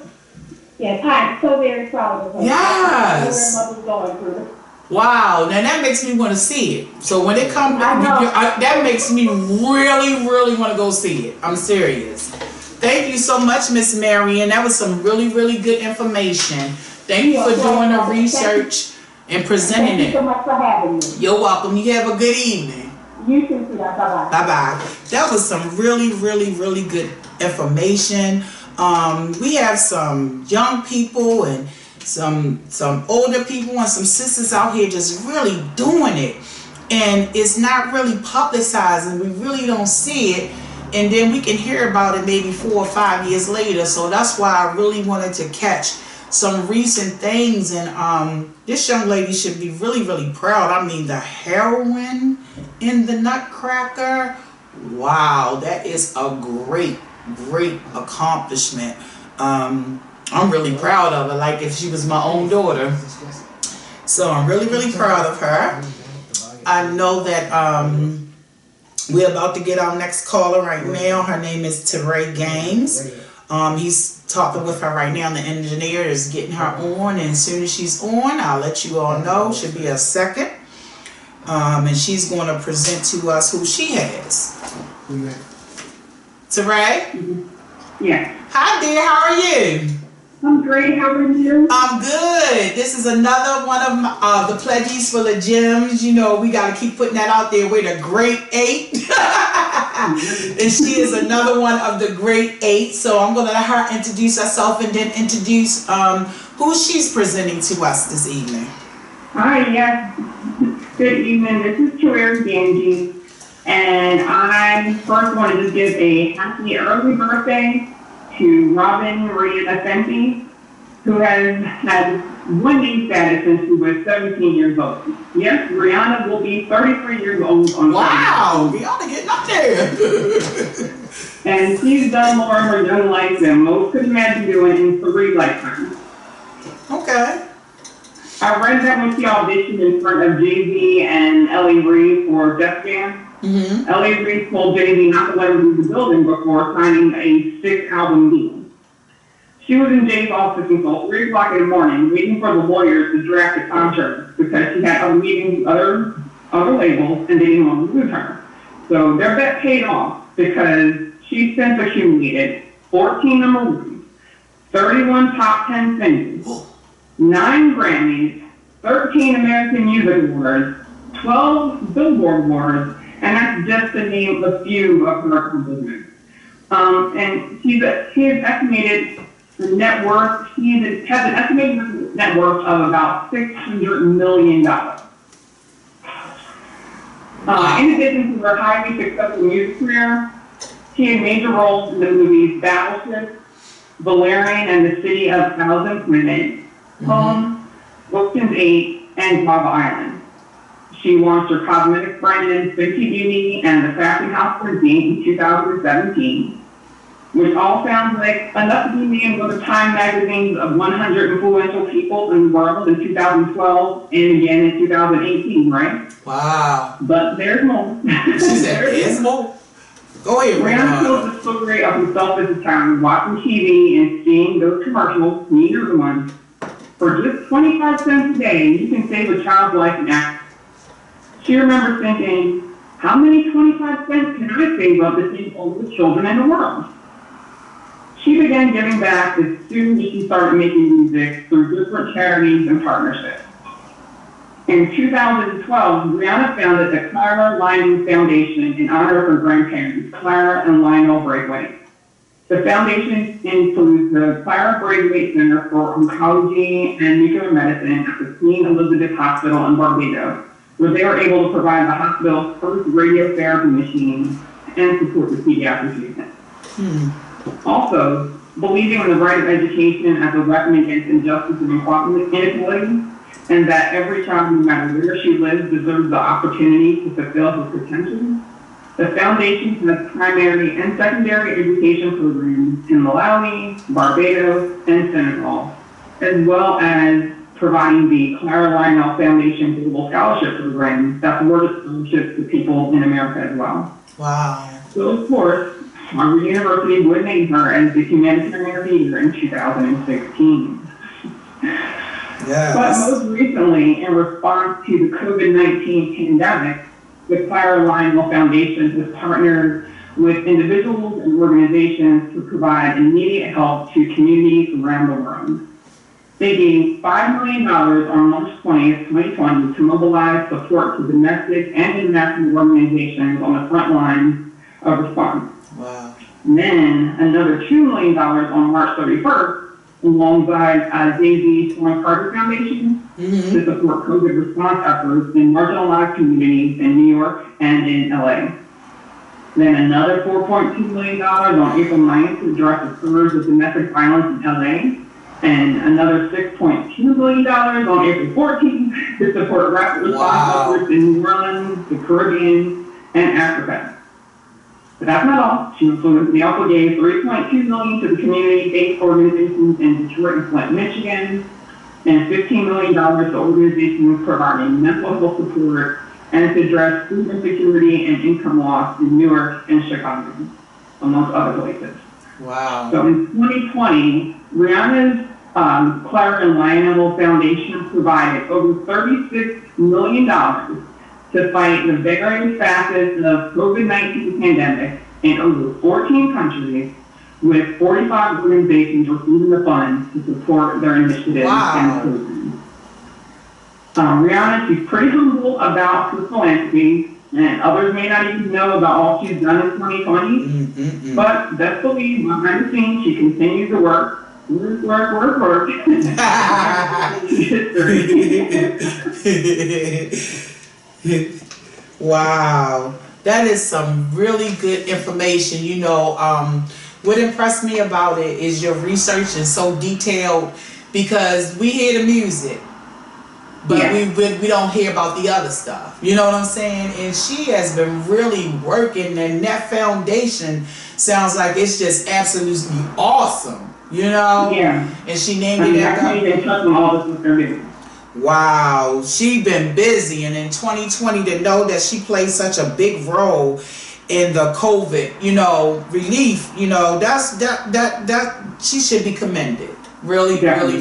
[SPEAKER 5] Yes, I'm so very proud of her.
[SPEAKER 1] Yes.
[SPEAKER 5] I know her mother's going through it.
[SPEAKER 1] Wow, now that makes me want to see it. So when it comes, that makes me really, really want to go see it. I'm serious. Thank you so much, Miss Marion. That was some really, really good information. Thank you for doing the research and presenting it.
[SPEAKER 5] Thank you so much for having me.
[SPEAKER 1] You're welcome. You have a good evening.
[SPEAKER 5] You too, sweetheart. Bye-bye.
[SPEAKER 1] Bye-bye. That was some really, really, really good information. We have some young people and some older people and some sisters out here just really doing it. And it's not really publicized and we really don't see it. And then we can hear about it maybe 4 or 5 years later. So that's why I really wanted to catch some recent things. And this young lady should be really, really proud. I mean, the heroin in the Nutcracker. Wow, that is a great, great accomplishment. I'm really proud of her, like if she was my own daughter. So I'm really, really proud of her. I know that we're about to get our next caller right now. Her name is Teray Gaines. He's talking with her right now. The engineer is getting her on, and as soon as she's on, I'll let you all know. Should be a second. And she's going to present to us who she has. Teray?
[SPEAKER 4] Yeah.
[SPEAKER 1] Hi dear, how are you?
[SPEAKER 4] I'm great. How are you?
[SPEAKER 1] I'm good. This is another one of my, the pledges for the gems. You know, we got to keep putting that out there. We're the great 8. And she is another one of the great 8. So I'm going to let her introduce herself and then introduce who she's presenting to us this evening.
[SPEAKER 4] Hi, yes. Good evening. This is Teray Gaines. And I first wanted to give a happy early birthday to Robin Maria Ascenti, who has had winning status since she was 17 years old. Yes, Rihanna will be 33 years old on
[SPEAKER 1] Wow, Rihanna getting up there.
[SPEAKER 4] And she's done more in her young life than most could imagine doing in 3 lifetimes.
[SPEAKER 1] Okay.
[SPEAKER 4] I read that when she auditioned in front of Jay-Z and L.A. Reid for Def Jam. L.A. Reid told Jay-Z not to let her leave the building before signing a 6-album deal. She was in Jay's office until 3 o'clock in the morning, waiting for the lawyers to draft a contract because she had other meetings with other labels and they didn't want to lose her. So their bet paid off because she's since accumulated 14 number 1s, 31 top 10 singles, 9 Grammys, 13 American Music Awards, 12 Billboard Awards, and that's just to name a few of her accomplishments. And she has estimated net worth. She has an estimated net worth of about $600 million. In addition to her highly successful music career, she had major roles in the movies Battleship, Valerian and the City of Thousand Planets, Home, Ocean's 8, and Java Island. She launched her cosmetics brand, Fenty Beauty, and the fashion house Regine in 2017, which all sounds like enough to be named with the Time magazine's of 100 influential people in the world in 2012 and again in 2018, right?
[SPEAKER 1] Wow.
[SPEAKER 4] But there's more.
[SPEAKER 1] She said, there's more. Go ahead,
[SPEAKER 4] Rihanna told the story of himself as a child, watching TV and seeing those commercials, neither the ones. For just 25 cents a day, you can save a child's life in Africa. She remembers thinking, how many 25 cents can I save up to save all the children in the world? She began giving back as soon as she started making music through different charities and partnerships. In 2012, Rihanna founded the Clara Lionel Foundation in honor of her grandparents, Clara and Lionel Braithwaite. The foundation includes the Clara Braithwaite Center for Oncology and Nuclear Medicine at the Queen Elizabeth Hospital in Barbados, where they were able to provide the hospital's first radiotherapy machine and support the pediatric treatment. Also, believing in the right of education as a weapon against injustice and inequality, and that every child, no matter where she lives, deserves the opportunity to fulfill her potential, the foundation has primary and secondary education programs in Malawi, Barbados, and Senegal, as well as providing the Clara Lionel Foundation Global Scholarship Program that awards scholarships to people in America as well.
[SPEAKER 1] Wow.
[SPEAKER 4] So, of course, Harvard University would name her as the humanitarian leader in 2016.
[SPEAKER 1] Yes.
[SPEAKER 4] But most recently, in response to the COVID-19 pandemic, the Clara Lionel Foundation has partnered with individuals and organizations to provide immediate help to communities around the world. They gave $5 million on March 20th, 2020 to mobilize support to domestic and international organizations on the front lines of response.
[SPEAKER 1] Wow.
[SPEAKER 4] And then another $2 million on March 31st, alongside Daisy Storm Carter Foundation to support COVID response efforts in marginalized communities in New York and in LA. Then another $4.2 million on April 9th to address the surge of domestic violence in LA. And another $6.2 million on April 14th to support rapid response efforts in New Orleans, the Caribbean, and Africa. But that's not all. They also gave $3.2 million to the community-based organizations in Detroit and Flint, Michigan, and $15 million to organizations providing mental health support and to address food insecurity and income loss in Newark and Chicago, amongst other places.
[SPEAKER 1] Wow.
[SPEAKER 4] So in 2020, Rihanna's Clara and Lionel Foundation provided over $36 million to fight the various facets of COVID-19 pandemic in over 14 countries, with 45 organizations receiving the funds to support their initiatives and programs. Rihanna, she's pretty humble about her philanthropy, and others may not even know about all she's done in 2020, but best believe behind the scenes she continues to work. Work.
[SPEAKER 1] Wow, that is some really good information. You know, what impressed me about it is your research is so detailed, because we hear the music, but we don't hear about the other stuff. You know what I'm saying? And she has been really working, and that foundation sounds like it's just absolutely awesome. You know?
[SPEAKER 4] Yeah.
[SPEAKER 1] And she named it after. Wow, she been busy, and in 2020 to know that she played such a big role in the COVID, you know, relief, you know, that she should be commended. Really, really.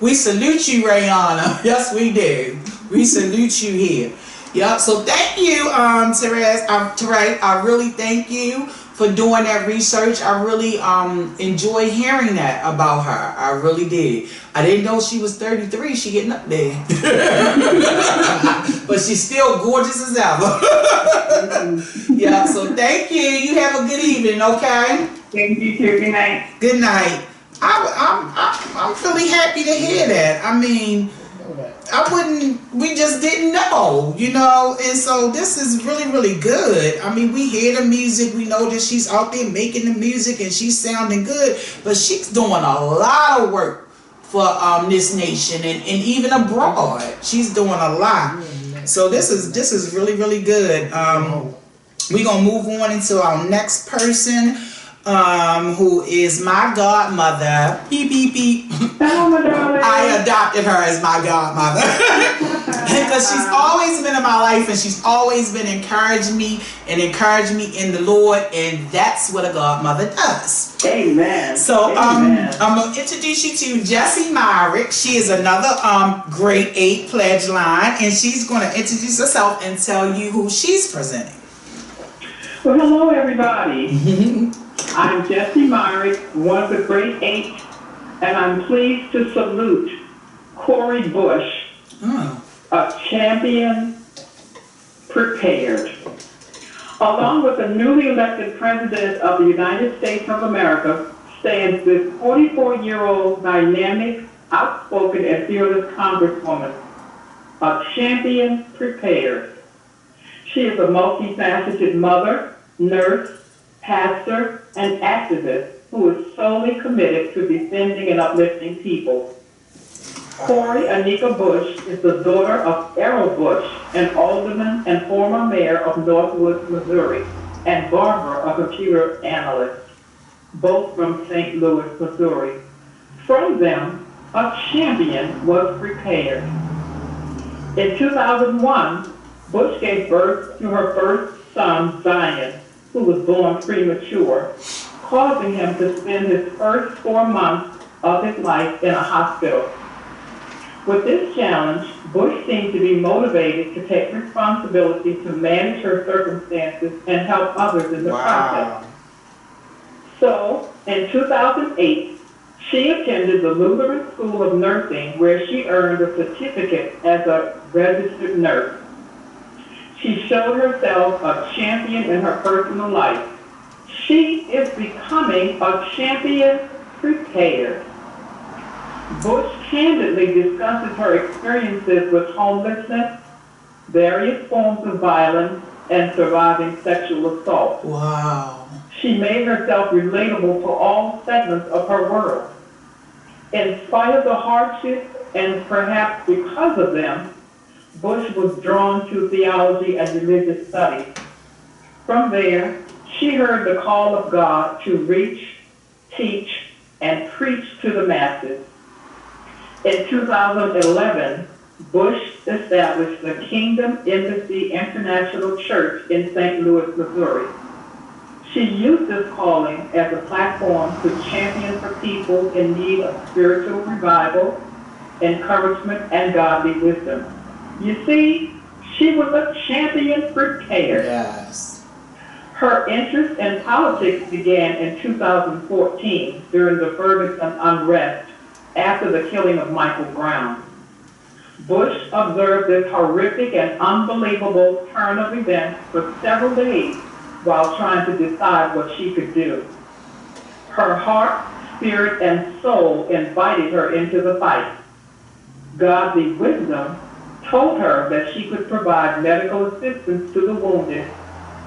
[SPEAKER 1] We salute you, Rihanna. Yes, we do. We salute you here. Yep. So thank you, Therese. I really thank you for doing that research. I really enjoy hearing that about her. I really did. I didn't know she was 33. She getting up there. But she's still gorgeous as ever. Yeah, so thank you. You have a good evening, okay?
[SPEAKER 4] Thank you too. Good night.
[SPEAKER 1] Good night. I'm really happy to hear that. I mean, we just didn't know, you know, and so this is really, really good. I mean, we hear the music, we know that she's out there making the music and she's sounding good, but she's doing a lot of work for this nation and even abroad. She's doing a lot. So this is really, really good. We're gonna move on into our next person, who is my godmother. Beep, beep, beep. I adopted her as my godmother because she's always been in my life, and she's always been encouraging me in the Lord, and that's what a godmother does.
[SPEAKER 4] Amen.
[SPEAKER 1] So I'm gonna introduce you to Jessie Myrick. She is another grade 8 pledge line, and she's gonna introduce herself and tell you who she's presenting.
[SPEAKER 6] Well, hello everybody. I'm Jessie Myrick, one of the grade 8, and I'm pleased to salute Cori Bush, a champion prepared. Along with the newly elected President of the United States of America stands this 44-year-old dynamic, outspoken, and fearless Congresswoman, a champion prepared. She is a multifaceted mother, nurse, pastor, and activist who is solely committed to defending and uplifting people. Cori Anika Bush is the daughter of Errol Bush, an alderman and former mayor of Northwoods, Missouri, and Barbara, a computer analyst, both from St. Louis, Missouri. From them, a champion was prepared. In 2001, Bush gave birth to her first son, Zion, who was born premature, causing him to spend his first 4 months of his life in a hospital. With this challenge, Bush seemed to be motivated to take responsibility to manage her circumstances and help others in the process. So, in 2008, she attended the Lutheran School of Nursing, where she earned a certificate as a registered nurse. She showed herself a champion in her personal life. She is becoming a champion prepared. Bush candidly discusses her experiences with homelessness, various forms of violence, and surviving sexual assault.
[SPEAKER 1] Wow.
[SPEAKER 6] She made herself relatable to all segments of her world. In spite of the hardships, and perhaps because of them, Bush was drawn to theology and religious studies. From there, she heard the call of God to reach, teach, and preach to the masses. In 2011, Bush established the Kingdom Embassy International Church in St. Louis, Missouri. She used this calling as a platform to champion for people in need of spiritual revival, encouragement, and godly wisdom. You see, she was a champion prepared.
[SPEAKER 1] Yes.
[SPEAKER 6] Her interest in politics began in 2014 during the Ferguson unrest after the killing of Michael Brown. Bush observed this horrific and unbelievable turn of events for several days while trying to decide what she could do. Her heart, spirit, and soul invited her into the fight. Godly wisdom told her that she could provide medical assistance to the wounded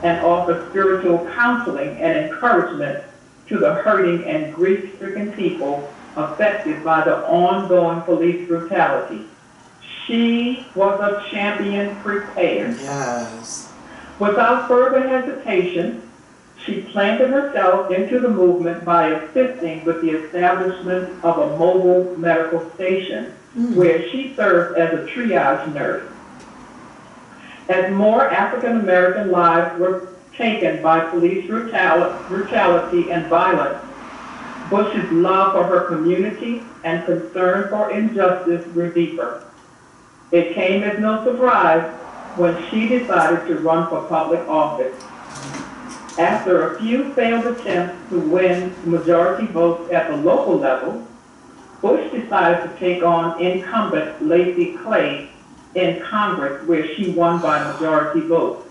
[SPEAKER 6] and offer spiritual counseling and encouragement to the hurting and grief-stricken people affected by the ongoing police brutality. She was a champion prepared.
[SPEAKER 1] Yes.
[SPEAKER 6] Without further hesitation, she planted herself into the movement by assisting with the establishment of a mobile medical station where she served as a triage nurse. As more African American lives were taken by police brutality and violence, Bush's love for her community and concern for injustice grew deeper. It came as no surprise when she decided to run for public office. After a few failed attempts to win majority votes at the local level, Bush decided to take on incumbent Lacey Clay in Congress, where she won by majority votes,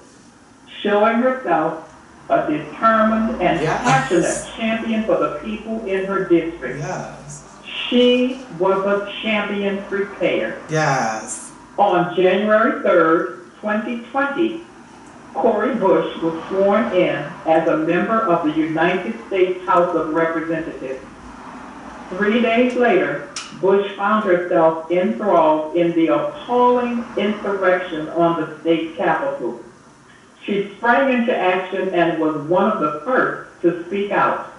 [SPEAKER 6] showing herself a determined and passionate champion for the people in her district.
[SPEAKER 1] Yes.
[SPEAKER 6] She was a champion prepared.
[SPEAKER 1] Yes.
[SPEAKER 6] On January 3rd, 2020, Cori Bush was sworn in as a member of the United States House of Representatives. 3 days later, Bush found herself enthralled in the appalling insurrection on the state capitol. She sprang into action and was one of the first to speak out.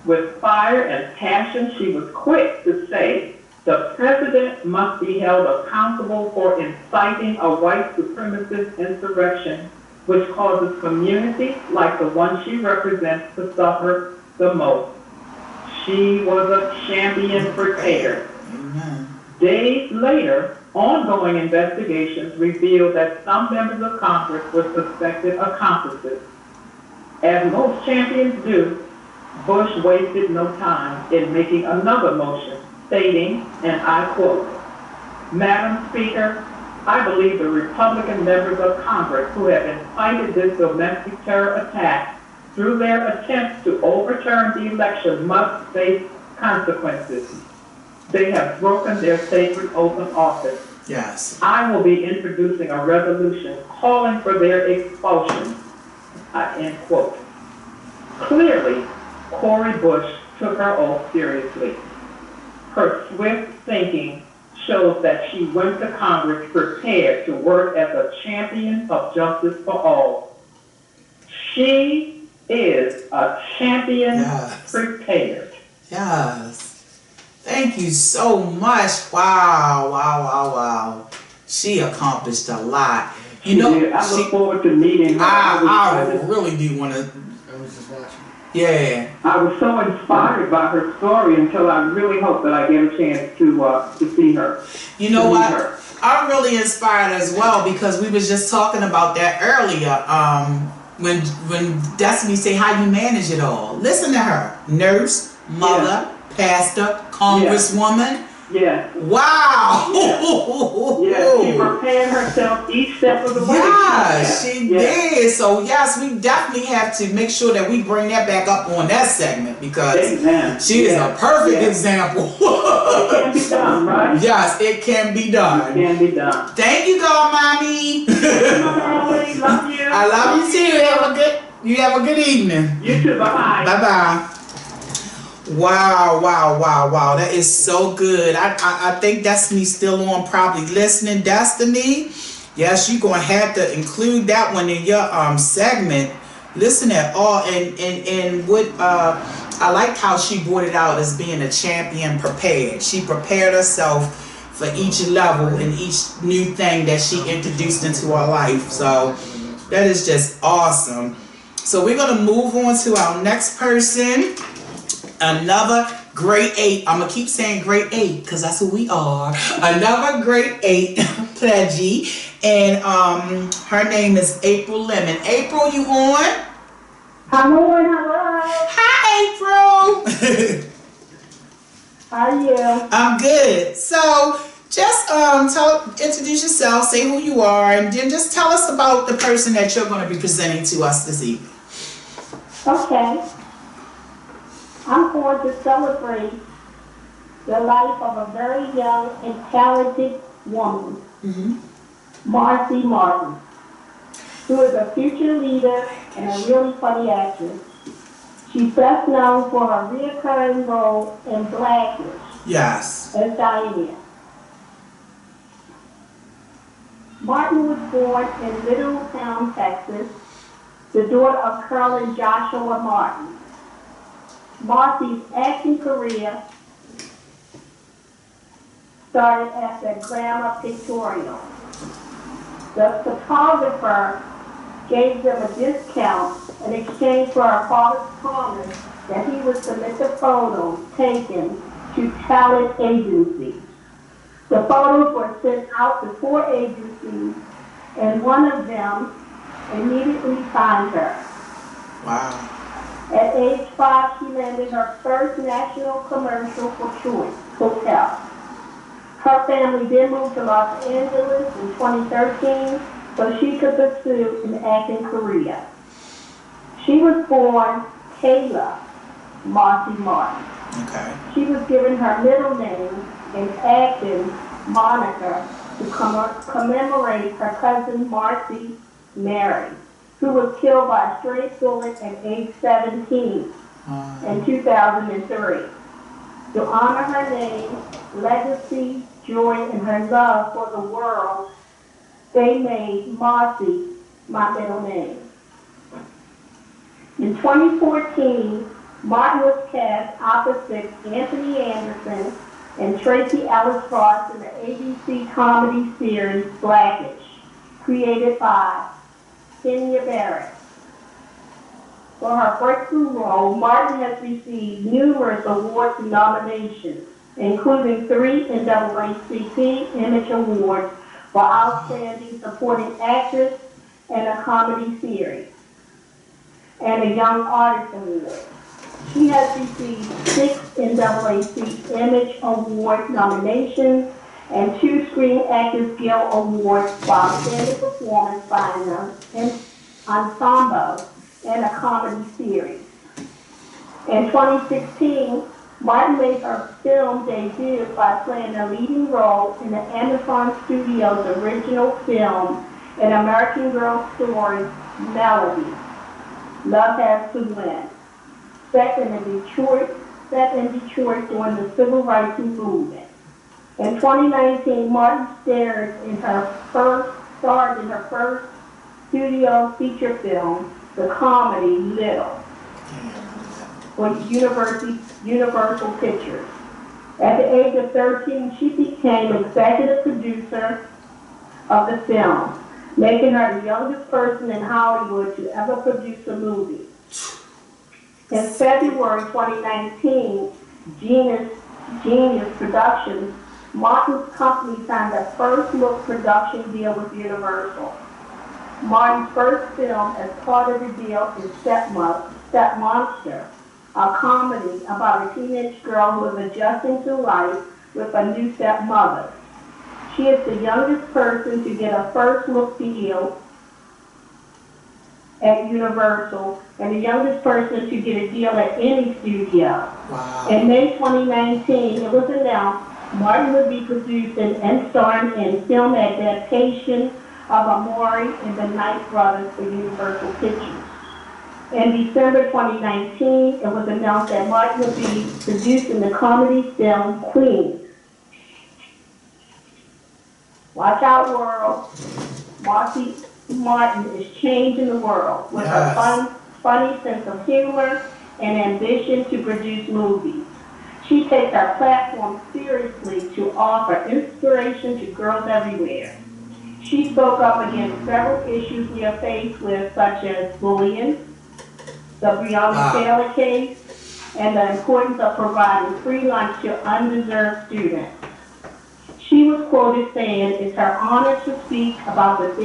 [SPEAKER 6] With fire and passion, she was quick to say, the president must be held accountable for inciting a white supremacist insurrection which causes communities like the one she represents to suffer the most. She was a champion prepared.
[SPEAKER 1] Amen.
[SPEAKER 6] Days later, ongoing investigations revealed that some members of Congress were suspected accomplices. As most champions do, Bush wasted no time in making another motion, stating, and I quote, Madam Speaker, I believe the Republican members of Congress who have incited this domestic terror attack through their attempts to overturn the election must face consequences. They have broken their sacred oath of office.
[SPEAKER 1] Yes.
[SPEAKER 6] I will be introducing a resolution calling for their expulsion. End quote. Clearly, Cori Bush took her oath seriously. Her swift thinking shows that she went to Congress prepared to work as a champion of justice for all. She is a champion prepared.
[SPEAKER 1] Yes. Thank you so much. Wow, wow, wow, wow. She accomplished a lot. You know,
[SPEAKER 6] I look forward to meeting her.
[SPEAKER 1] I really do want to.
[SPEAKER 7] I was just watching.
[SPEAKER 1] Yeah.
[SPEAKER 6] I was so inspired by her story until I really hope that I get a chance to see her.
[SPEAKER 1] You know what? I'm really inspired as well because we was just talking about that earlier. When Destiny say how you manage it all. Listen to her. Nurse, mother, pastor, congresswoman.
[SPEAKER 6] Yeah.
[SPEAKER 1] Wow.
[SPEAKER 6] Yeah. She prepared herself each step of the way.
[SPEAKER 1] Yeah, she did. So yes, we definitely have to make sure that we bring that back up on that segment because she is a perfect example.
[SPEAKER 6] It can be done, right?
[SPEAKER 1] Yes, it can be done.
[SPEAKER 6] It can be done.
[SPEAKER 1] Thank you, God, mommy.
[SPEAKER 6] Love you.
[SPEAKER 1] I love you too. You have a good evening.
[SPEAKER 6] You too. Bye-bye.
[SPEAKER 1] Bye-bye. Wow. That is so good. I think Destiny's still on, probably listening. Destiny, yes, you're going to have to include that one in your segment. Listen at all. And what I like how she brought it out as being a champion prepared. She prepared herself for each level and each new thing that she introduced into her life. So that is just awesome. So we're going to move on to our next person. Another grade 8. I'm going to keep saying grade 8 because that's who we are. Another grade 8 pledgee. And her name is April Lemon. April, you on?
[SPEAKER 5] I'm on. Hello.
[SPEAKER 1] Hi, April.
[SPEAKER 5] How are you?
[SPEAKER 1] I'm good. So just introduce yourself, say who you are, and then just tell us about the person that you're going to be presenting to us this evening.
[SPEAKER 5] Okay. I'm going to celebrate the life of a very young and talented woman, Marcy Martin, who is a future leader and a really funny actress. She's best known for her recurring role in Blackish as Diane. Martin was born in Middletown, Texas, the daughter of Colonel and Joshua Martin. Marcy's acting career started at the Glamour Pictorial. The photographer gave them a discount in exchange for her father's promise that he would submit the photos taken to talent agencies. The photos were sent out to 4 agencies, and one of them immediately signed her.
[SPEAKER 1] Wow.
[SPEAKER 5] At age 5, she landed her first national commercial for Choice Hotel. Her family then moved to Los Angeles in 2013 so she could pursue an acting career. She was born Kayla Marcy Martin.
[SPEAKER 1] Okay.
[SPEAKER 5] She was given her middle name and acting moniker to commemorate her cousin Marcy Mary, who was killed by a stray bullet at age 17 in 2003. To honor her name, legacy, joy, and her love for the world, they made Marcy my middle name. In 2014, Martin was cast opposite Anthony Anderson and Tracy Ellis Ross in the ABC comedy series Blackish, created by Kenya Barrett. For her breakthrough role, Martin has received numerous awards and nominations, including 3 NAACP Image Awards for Outstanding Supporting Actress in a Comedy Series, and a Young Artist Award. She has received 6 NAACP Image Award nominations and 2 Screen Actors Guild Awards for Outstanding Performance by an ensemble and a comedy series. In 2016, Martin made her film debut by playing a leading role in the Amazon Studios' original film, An American Girl Story, Melody, Love Has to Win, set in Detroit during the Civil Rights Movement. In 2019, Martin starred in her first studio feature film, the comedy Little, with Universal Pictures. At the age of 13, she became executive producer of the film, making her the youngest person in Hollywood to ever produce a movie. In February 2019, Genius Productions, Martin's company signed a first-look production deal with Universal. Martin's first film as part of the deal is Stepmonster, a comedy about a teenage girl who is adjusting to life with a new stepmother. She is the youngest person to get a first-look deal at Universal and the youngest person to get a deal at any studio.
[SPEAKER 1] Wow.
[SPEAKER 5] In May 2019, it was announced Martin would be producing and starring in film adaptation of Amore and the Night Brothers for Universal Pictures. In December 2019, it was announced that Martin would be producing the comedy film Queen. Watch out, world. Martin is changing the world with a funny sense of humor and ambition to produce movies. She takes our platform seriously to offer inspiration to girls everywhere. She spoke up against several issues we are faced with, such as bullying, the Breonna Taylor case, and the importance of providing free lunch to undeserved students. She was quoted saying, "It's her honor to speak about the